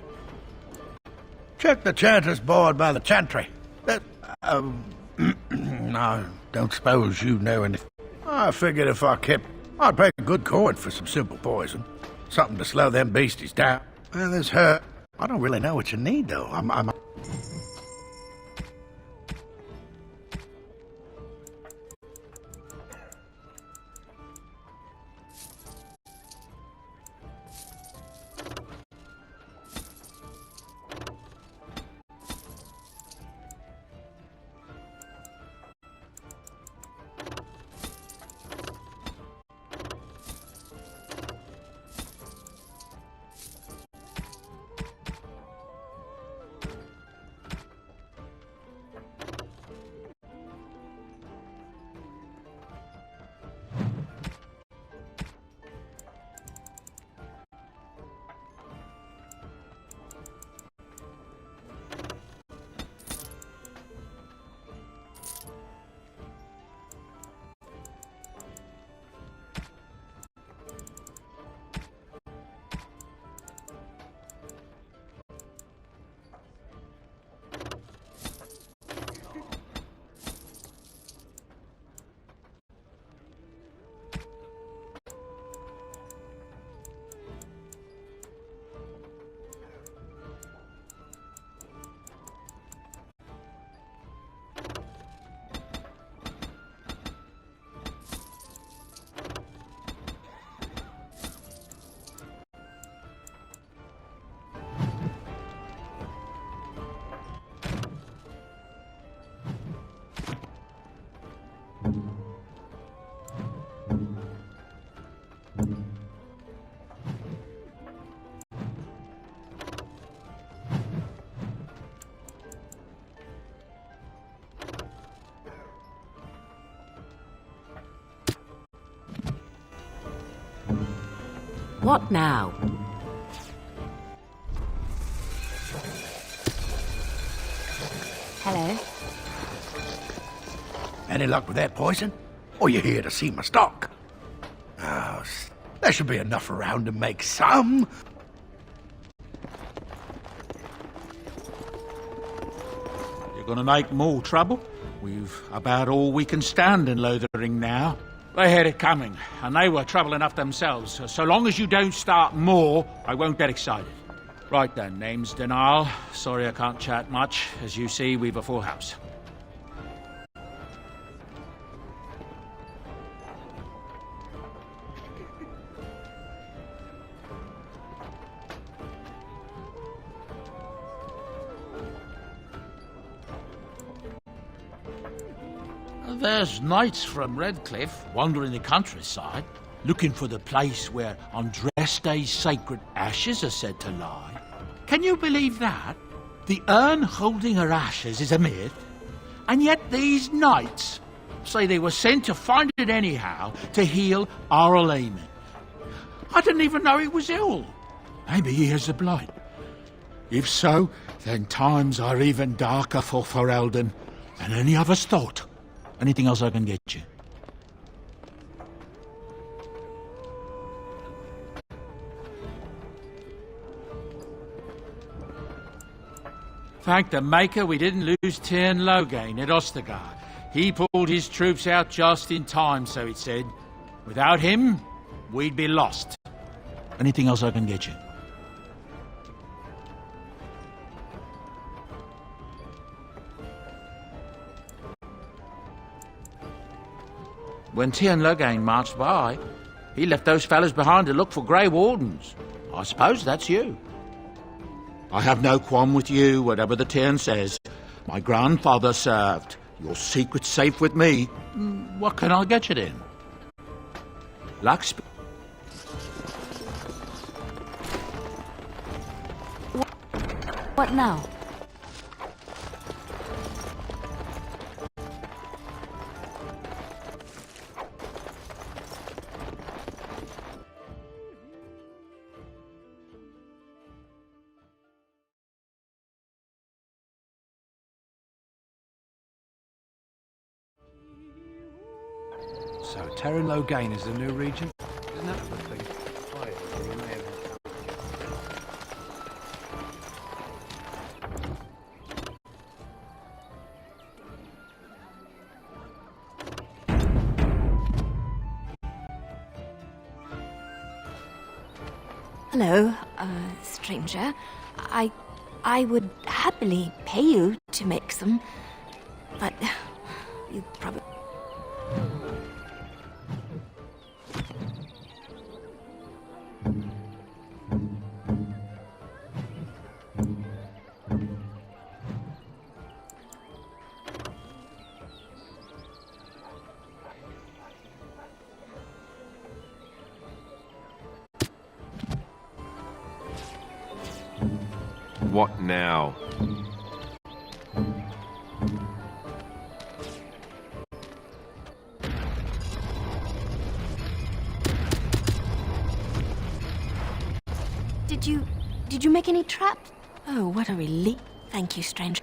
Check the chanter's board by the chantry. I don't suppose you know anything. I figured if I kept... I'd pay a good coin for some simple poison. Something to slow them beasties down. Well, there's her. I don't really know what you need, though. I'm... What now? Hello. Any luck with that poison? Or you here to see my stock? Oh, there should be enough around to make some. You're gonna make more trouble? We've about all we can stand in Lothering now. They had it coming, and they were trouble enough themselves. So long as you don't start more, I won't get excited. Right then, name's Denal. Sorry I can't chat much. As you see, we've a full house. There's knights from Redcliffe wandering the countryside, looking for the place where Andraste's sacred ashes are said to lie. Can you believe that? The urn holding her ashes is a myth, and yet these knights say they were sent to find it anyhow to heal Arl Eamon. I didn't even know he was ill. Maybe he has the blight. If so, then times are even darker for Ferelden than any of us thought. Anything else I can get you? Thank the Maker we didn't lose Tyrn Logain at Ostagar. He pulled his troops out just in time, so it said. Without him, we'd be lost. Anything else I can get you? When Tyrn Logain marched by, he left those fellas behind to look for Grey Wardens. I suppose that's you. I have no qualm with you, whatever the Tyrn says. My grandfather served. Your secret's safe with me. What can I get you then? Luck. What now? So, Tyrn Logain is the new regent? Isn't that the thing? Hello, stranger. I would happily pay you to make some, but you probably... What now? Did you make any traps? Oh, what a relief. Thank you, stranger.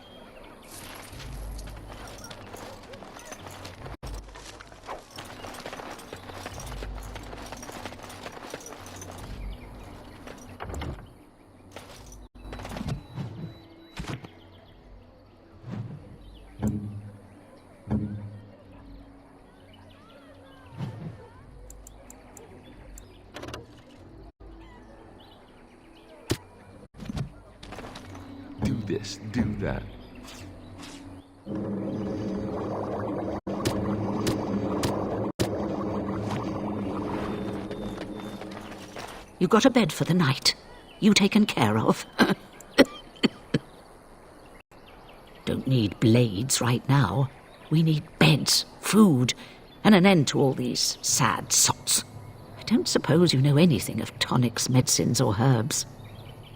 Do this, do that. You got a bed for the night. You taken care of. Don't need blades right now. We need beds, food, and an end to all these sad sots. I don't suppose you know anything of tonics, medicines, or herbs.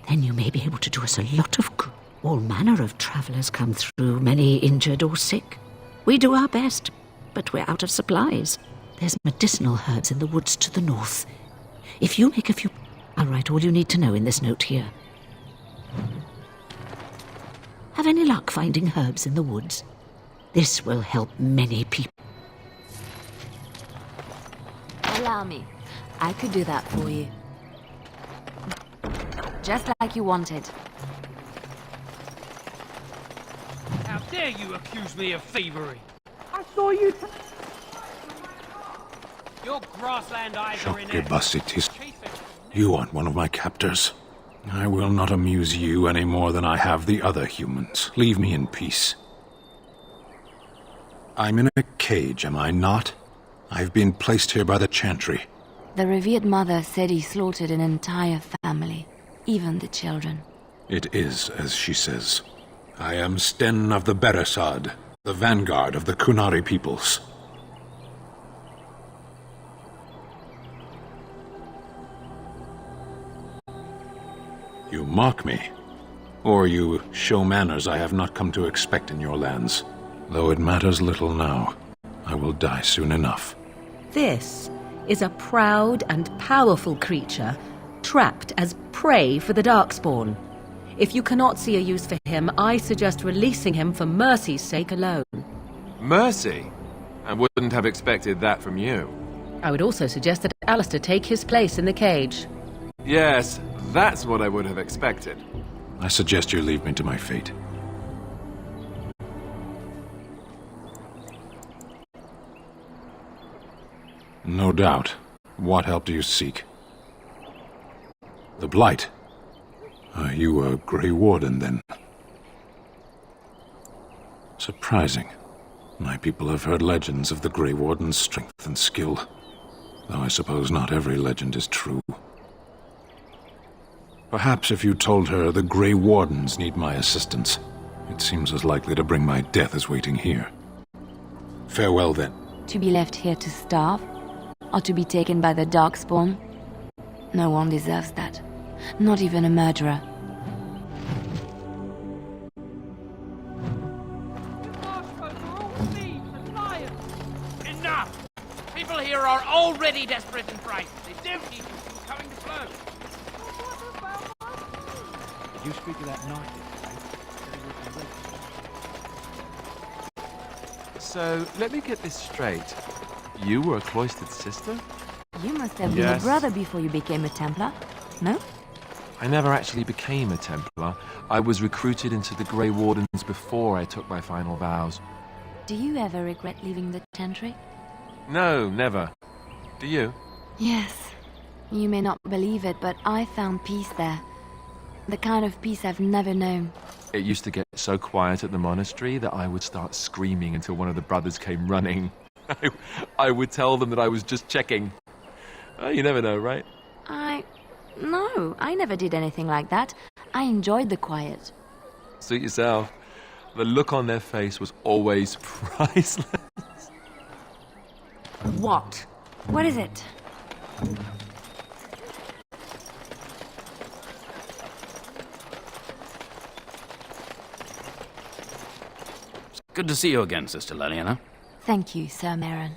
Then you may be able to do us a lot of good. All manner of travellers come through, many injured or sick. We do our best, but we're out of supplies. There's medicinal herbs in the woods to the north. If you make a few... I'll write all you need to know in this note here. Have any luck finding herbs in the woods? This will help many people. Allow me. I could do that for you. Just like you wanted. How dare you accuse me of thievery? I saw you. Your grassland eyes are in it. Basitis. You aren't one of my captors. I will not amuse you any more than I have the other humans. Leave me in peace. I'm in a cage, am I not? I've been placed here by the Chantry. The revered mother said he slaughtered an entire family, even the children. It is as she says. I am Sten of the Beresad, the vanguard of the Kunari peoples. You mock me, or you show manners I have not come to expect in your lands. Though it matters little now, I will die soon enough. This is a proud and powerful creature, trapped as prey for the Darkspawn. If you cannot see a use for him, I suggest releasing him for mercy's sake alone. Mercy? I wouldn't have expected that from you. I would also suggest that Alistair take his place in the cage. Yes, that's what I would have expected. I suggest you leave me to my fate. No doubt. What help do you seek? The Blight. Are you a Grey Warden, then? Surprising. My people have heard legends of the Grey Warden's strength and skill, though I suppose not every legend is true. Perhaps if you told her the Grey Wardens need my assistance, it seems as likely to bring my death as waiting here. Farewell, then. To be left here to starve? Or to be taken by the Darkspawn? No one deserves that. Not even a murderer. Enough! People here are already desperate and frightened. They don't need you coming to blows. Did you speak of that knight? So, let me get this straight. You were a cloistered sister? You must have been a brother before you became a Templar, no? I never actually became a Templar. I was recruited into the Grey Wardens before I took my final vows. Do you ever regret leaving the Chantry? No, never. Do you? Yes. You may not believe it, but I found peace there. The kind of peace I've never known. It used to get so quiet at the monastery that I would start screaming until one of the brothers came running. I would tell them that I was just checking. Oh, you never know, right? No, I never did anything like that. I enjoyed the quiet. Suit yourself. The look on their face was always priceless. What? What is it? Good to see you again, Sister Leliana. Thank you, Sir Merrin.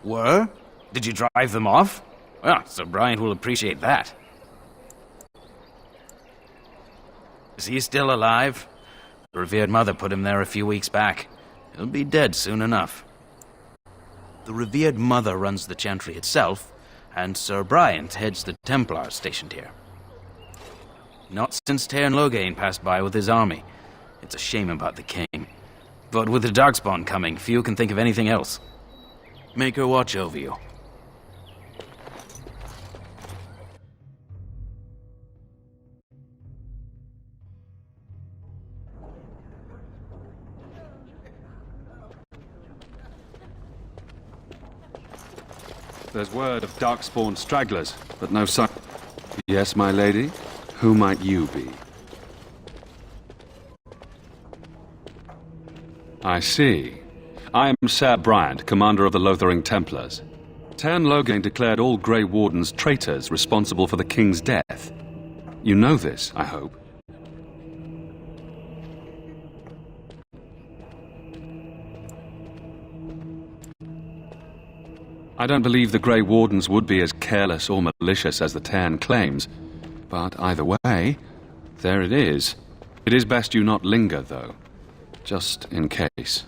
Were? Did you drive them off? Well, Sir Brian will appreciate that. Is he still alive? The revered mother put him there a few weeks back. He'll be dead soon enough. The revered mother runs the Chantry itself, and Sir Brian heads the Templars stationed here. Not since Tairn Loghain passed by with his army. It's a shame about the king. But with the Darkspawn coming, few can think of anything else. Make her watch over you. There's word of Darkspawn stragglers, but no sign. Yes, my lady? Who might you be? I see. I am Sir Bryant, commander of the Lothering Templars. Tairn Loghain declared all Grey Wardens traitors responsible for the king's death. You know this, I hope. I don't believe the Grey Wardens would be as careless or malicious as the Cairn claims. But either way, there it is. It is best you not linger, though. Just in case.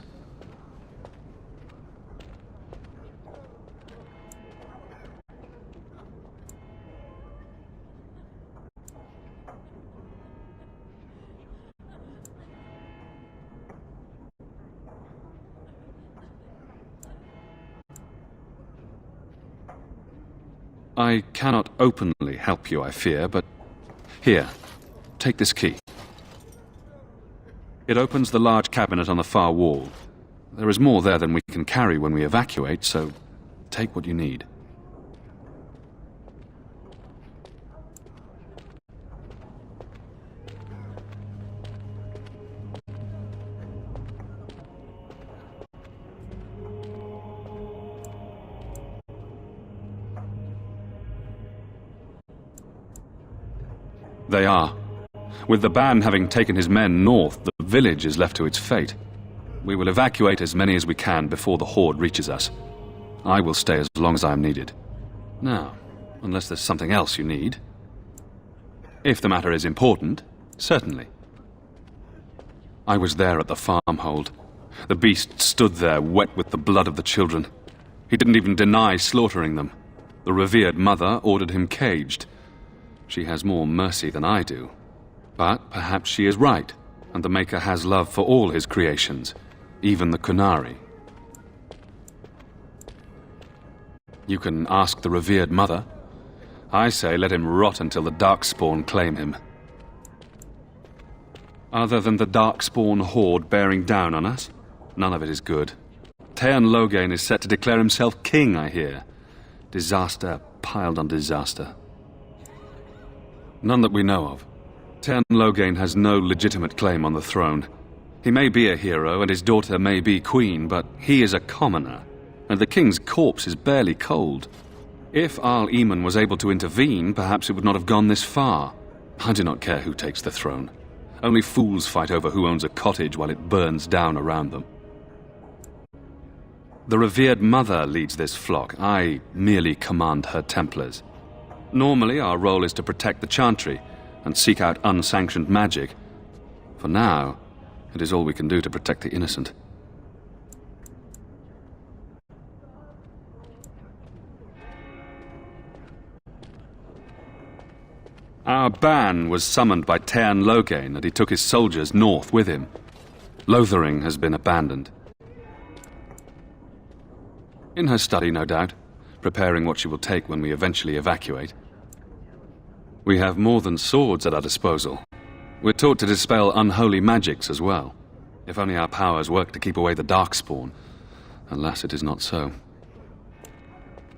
I cannot openly help you, I fear, but... Here, take this key. It opens the large cabinet on the far wall. There is more there than we can carry when we evacuate, so take what you need. They are. With the ban having taken his men north, the village is left to its fate. We will evacuate as many as we can before the horde reaches us. I will stay as long as I am needed. Now, unless there's something else you need. If the matter is important, certainly. I was there at the farmhold. The beast stood there, wet with the blood of the children. He didn't even deny slaughtering them. The revered mother ordered him caged. She has more mercy than I do. But perhaps she is right, and the Maker has love for all his creations, even the Kunari. You can ask the revered mother. I say let him rot until the Darkspawn claim him. Other than the Darkspawn horde bearing down on us, none of it is good. Teyrn Loghain is set to declare himself king, I hear. Disaster piled on disaster. None that we know of. Teyrn Loghain has no legitimate claim on the throne. He may be a hero, and his daughter may be queen, but he is a commoner, and the king's corpse is barely cold. If Arl Eamon was able to intervene, perhaps it would not have gone this far. I do not care who takes the throne. Only fools fight over who owns a cottage while it burns down around them. The revered mother leads this flock. I merely command her Templars. Normally, our role is to protect the Chantry and seek out unsanctioned magic. For now, it is all we can do to protect the innocent. Our ban was summoned by Teyrn Loghain, and he took his soldiers north with him. Lothering has been abandoned. In her study, no doubt, preparing what she will take when we eventually evacuate. We have more than swords at our disposal. We're taught to dispel unholy magics as well. If only our powers work to keep away the Darkspawn. Alas, it is not so.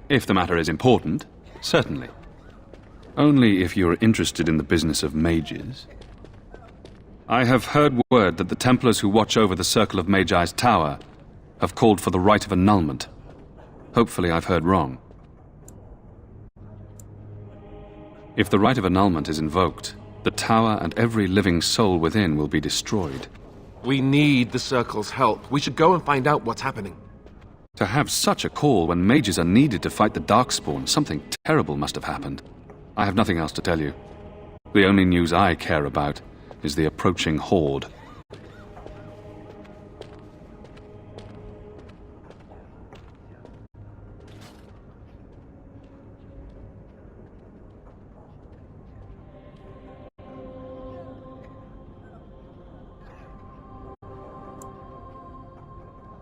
If the matter is important, certainly. Only if you're interested in the business of mages. I have heard word that the Templars who watch over the Circle of Magi's tower have called for the rite of annulment. Hopefully I've heard wrong. If the rite of annulment is invoked, the tower and every living soul within will be destroyed. We need the Circle's help. We should go and find out what's happening. To have such a call when mages are needed to fight the Darkspawn, something terrible must have happened. I have nothing else to tell you. The only news I care about is the approaching horde.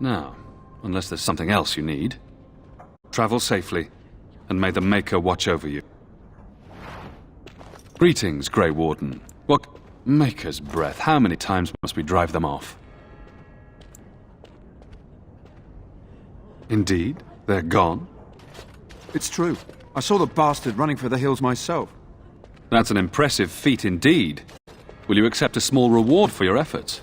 Now, unless there's something else you need, travel safely, and may the Maker watch over you. Greetings, Grey Warden. What... Maker's breath, how many times must we drive them off? Indeed? They're gone? It's true. I saw the bastard running for the hills myself. That's an impressive feat indeed. Will you accept a small reward for your efforts?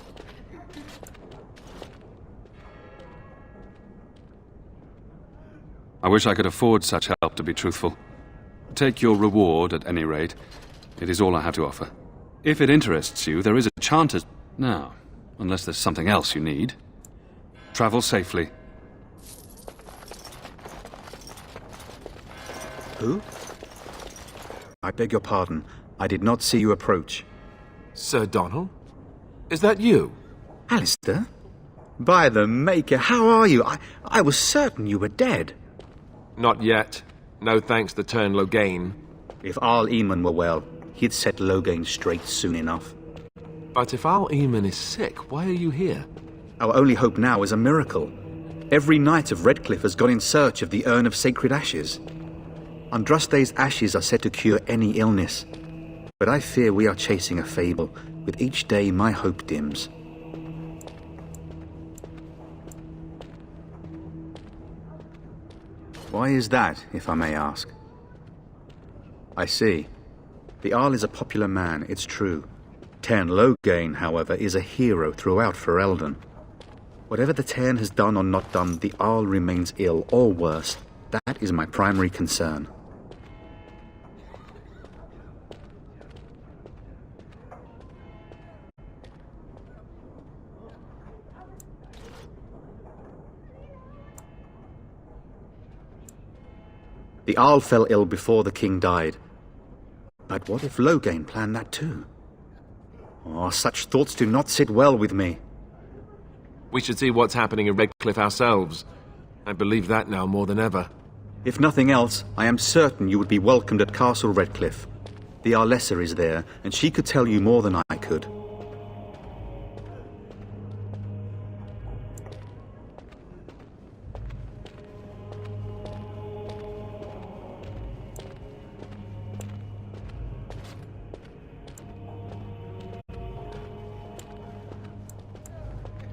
I wish I could afford such help, to be truthful. Take your reward, at any rate. It is all I have to offer. If it interests you, there is a chance... Now, unless there's something else you need, travel safely. Who? I beg your pardon. I did not see you approach. Sir Donald? Is that you? Alistair? By the Maker, how are you? I was certain you were dead. Not yet. No thanks to Tern Loghain. If Arl Eamon were well, he'd set Loghain straight soon enough. But if Arl Eamon is sick, why are you here? Our only hope now is a miracle. Every knight of Redcliffe has gone in search of the Urn of Sacred Ashes. Andraste's ashes are said to cure any illness. But I fear we are chasing a fable. With each day, my hope dims. Why is that, if I may ask? I see. The Arl is a popular man, it's true. Tern Loghain, however, is a hero throughout Ferelden. Whatever the Tern has done or not done, the Arl remains ill, or worse. That is my primary concern. The Arl fell ill before the king died. But what if Loghain planned that too? Oh, such thoughts do not sit well with me. We should see what's happening in Redcliffe ourselves. I believe that now more than ever. If nothing else, I am certain you would be welcomed at Castle Redcliffe. The Arlessa is there, and she could tell you more than I could.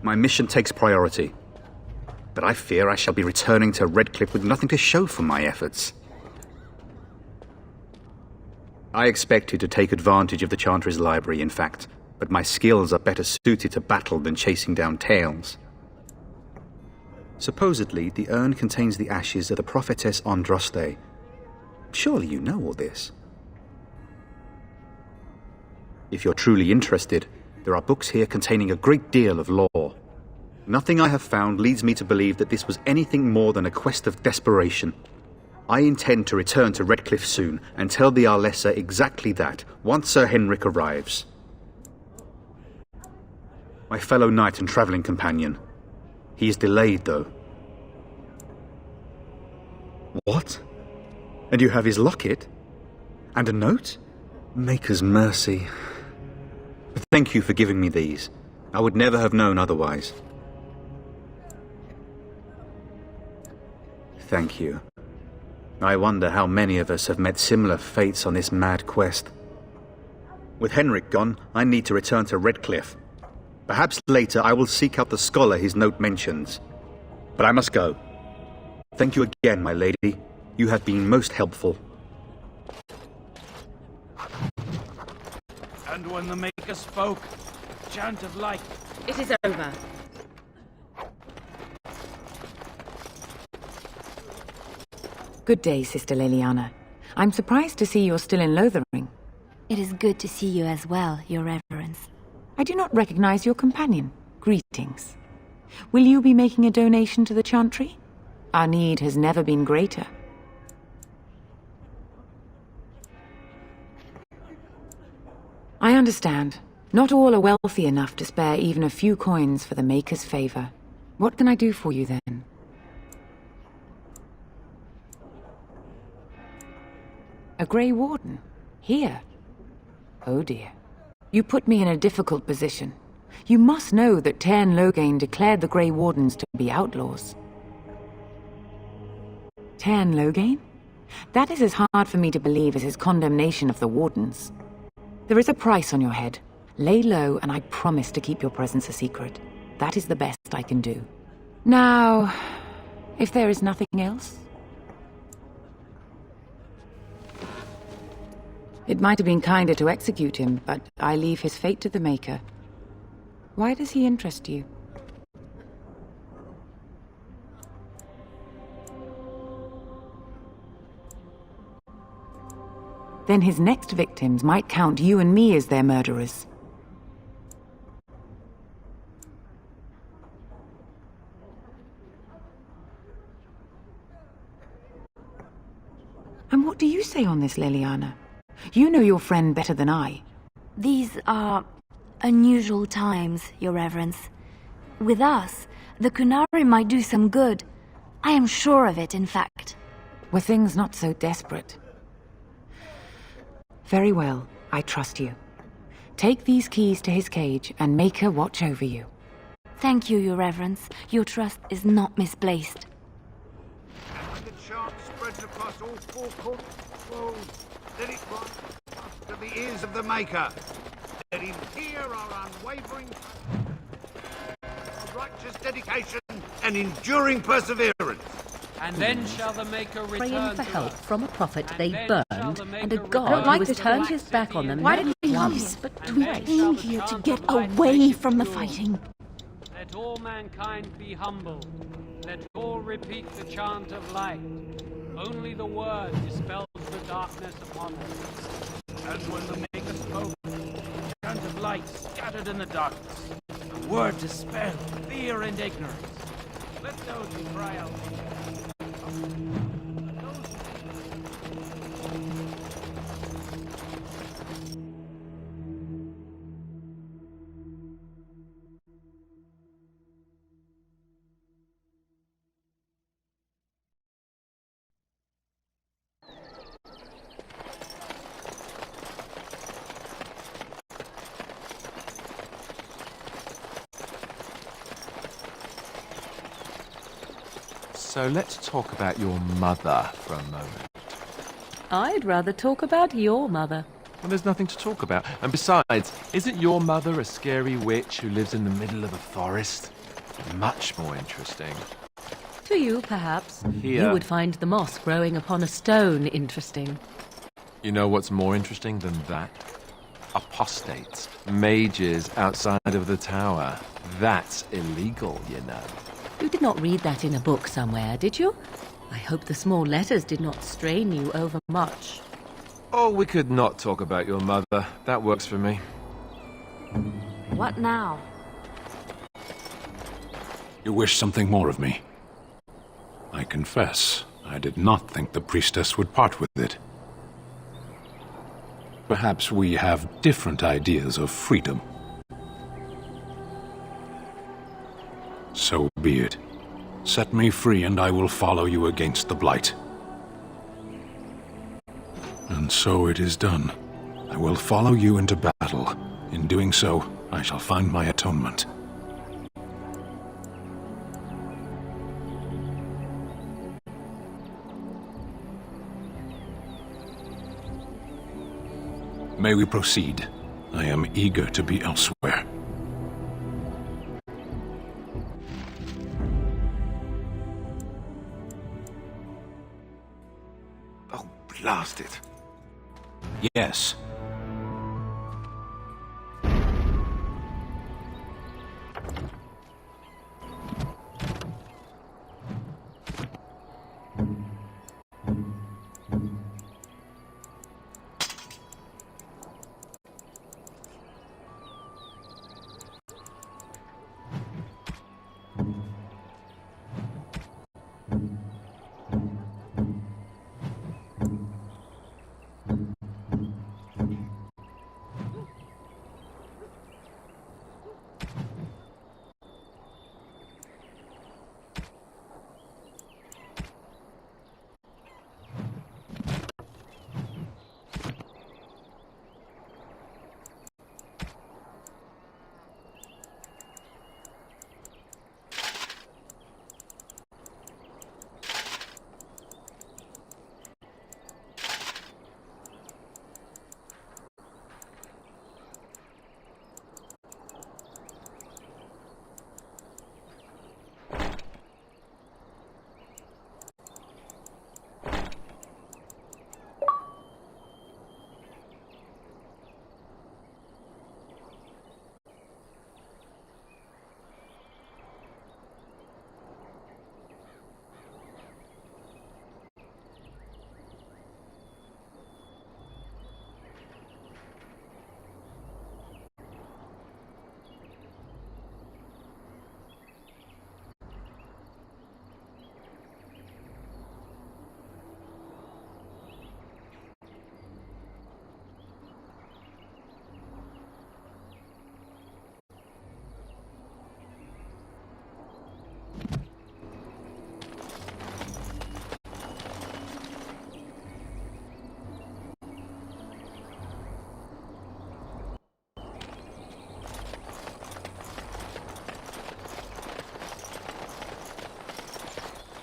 My mission takes priority, but I fear I shall be returning to Redcliffe with nothing to show for my efforts. I expected to take advantage of the Chantry's library, in fact, but my skills are better suited to battle than chasing down tales. Supposedly, the urn contains the ashes of the prophetess Andraste. Surely you know all this. If you're truly interested, there are books here containing a great deal of lore. Nothing I have found leads me to believe that this was anything more than a quest of desperation. I intend to return to Redcliffe soon and tell the Arlessa exactly that, once Sir Henrik arrives. My fellow knight and travelling companion. He is delayed, though. What? And you have his locket? And a note? Maker's mercy. Thank you for giving me these. I would never have known otherwise. Thank you. I wonder how many of us have met similar fates on this mad quest. With Henrik gone, I need to return to Redcliffe. Perhaps later I will seek out the scholar his note mentions. But I must go. Thank you again, my lady. You have been most helpful. And when the Maker spoke, chant of light. It is over. Good day, Sister Leliana. I'm surprised to see you're still in Lothering. It is good to see you as well, Your Reverence. I do not recognize your companion. Greetings. Will you be making a donation to the Chantry? Our need has never been greater. I understand. Not all are wealthy enough to spare even a few coins for the Maker's favor. What can I do for you then? A Grey Warden? Here? Oh dear. You put me in a difficult position. You must know that Tern Loghain declared the Grey Wardens to be outlaws. Tern Loghain? That is as hard for me to believe as his condemnation of the Wardens. There is a price on your head. Lay low, and I promise to keep your presence a secret. That is the best I can do. Now, if there is nothing else... It might have been kinder to execute him, but I leave his fate to the Maker. Why does he interest you? Then his next victims might count you and me as their murderers. And what do say on this, Liliana? You know your friend better than I. These are unusual times, Your Reverence. With us, the Kunari might do some good. I am sure of it, in fact. Were things not so desperate? Very well, I trust you. Take these keys to his cage and make her watch over you. Thank you, Your Reverence. Your trust is not misplaced. And when the chant spreads across all four corners of the world, let it rise up to the ears of the Maker. Let him hear our unwavering, our righteous dedication and enduring perseverance. And then shall the Maker return Praying for to help us. from a prophet And they then burned, shall the and a Maker god return who has to turned us. his back on them. Why not did we once. lose? But And we then came shall the here to chant get of light away make it from the pure. fighting. Let all mankind be humble. Let all repeat the chant of light. Only the word dispels the darkness upon us. And when the Maker spoke, the chant of light scattered in the darkness. The word dispelled fear and ignorance. Let those who cry out. So let's talk about your mother for a moment. I'd rather talk about your mother. Well, there's nothing to talk about. And besides, isn't your mother a scary witch who lives in the middle of a forest? Much more interesting. To you, perhaps. Here. You would find the moss growing upon a stone interesting. You know what's more interesting than that? Apostates, mages outside of the tower. That's illegal, you know. You did not read that in a book somewhere, did you? I hope the small letters did not strain you over much. Oh, we could not talk about your mother. That works for me. What now? You wish something more of me? I confess, I did not think the priestess would part with it. Perhaps we have different ideas of freedom. So be it. Set me free and I will follow you against the Blight. And so it is done. I will follow you into battle. In doing so, I shall find my atonement. May we proceed? I am eager to be elsewhere. Oh, blast it. Yes.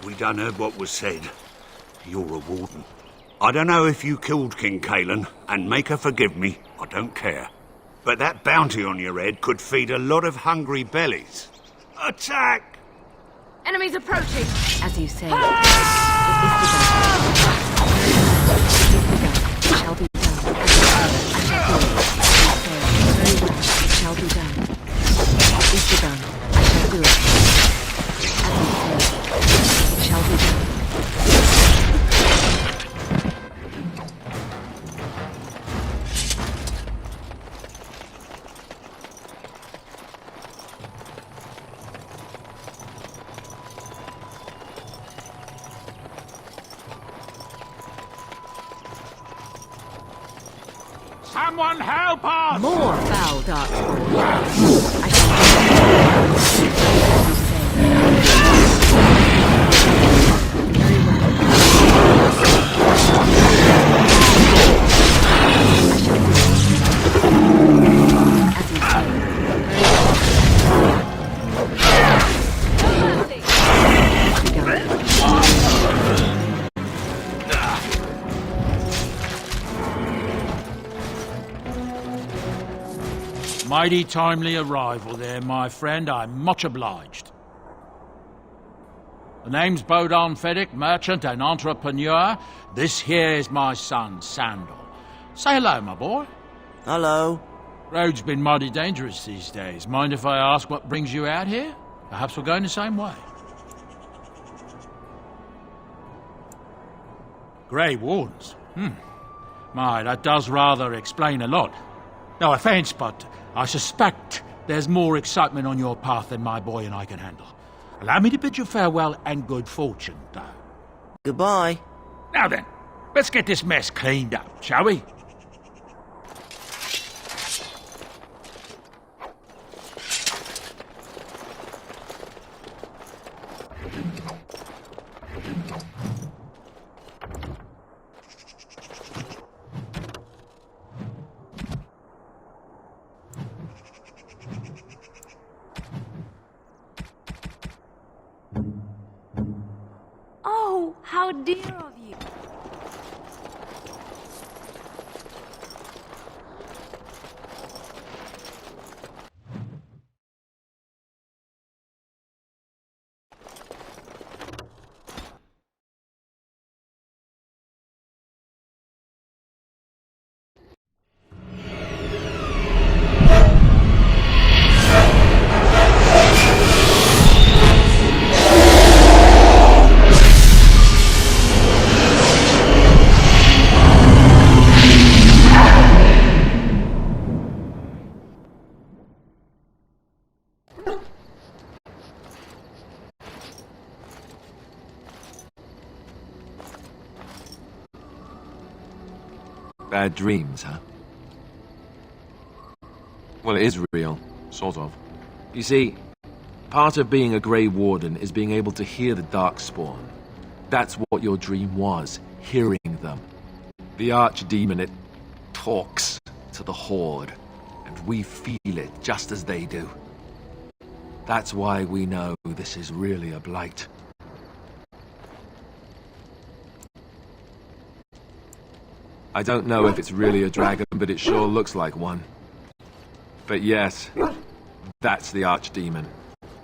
We done heard what was said. You're a warden. I don't know if you killed King Kalen, and make her forgive me, I don't care. But that bounty on your head could feed a lot of hungry bellies. Attack! Enemies approaching! As you say, it shall be done. I shall do it. Very well. It shall be done. It is begun. I shall do it. As you say, it shall be done. Someone help us! More foul darkspawn. I shall do Mighty timely arrival there, my friend. I'm much obliged. The name's Bodon Feddick, merchant and entrepreneur. This here is my son, Sandal. Say hello, my boy. Hello. Road's been mighty dangerous these days. Mind if I ask what brings you out here? Perhaps we're going the same way. Grey Wardens? My, that does rather explain a lot. No offence, but I suspect there's more excitement on your path than my boy and I can handle. Allow me to bid you farewell and good fortune, though. Goodbye. Now then, let's get this mess cleaned up, shall we? Oh, how dear of you. Bad dreams, huh? Well, it is real, sort of. You see, part of being a Grey Warden is being able to hear the Darkspawn. That's what your dream was, hearing them. The Archdemon, it talks to the Horde, and we feel it just as they do. That's why we know this is really a blight. I don't know if it's really a dragon, but it sure looks like one. But yes, that's the Archdemon.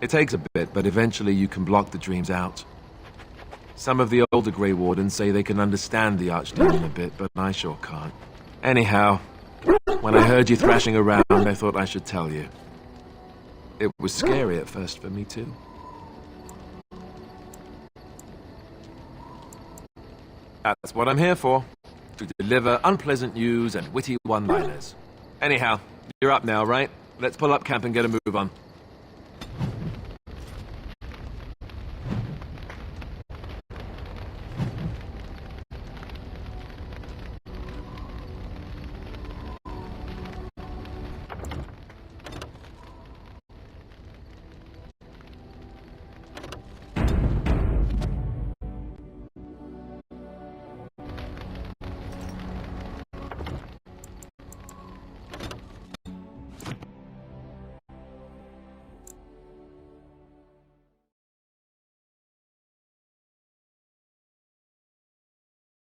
It takes a bit, but eventually you can block the dreams out. Some of the older Grey Wardens say they can understand the Archdemon a bit, but I sure can't. Anyhow, when I heard you thrashing around, I thought I should tell you. It was scary at first for me too. That's what I'm here for. To deliver unpleasant news and witty one-liners. Anyhow, you're up now, right? Let's pull up camp and get a move on.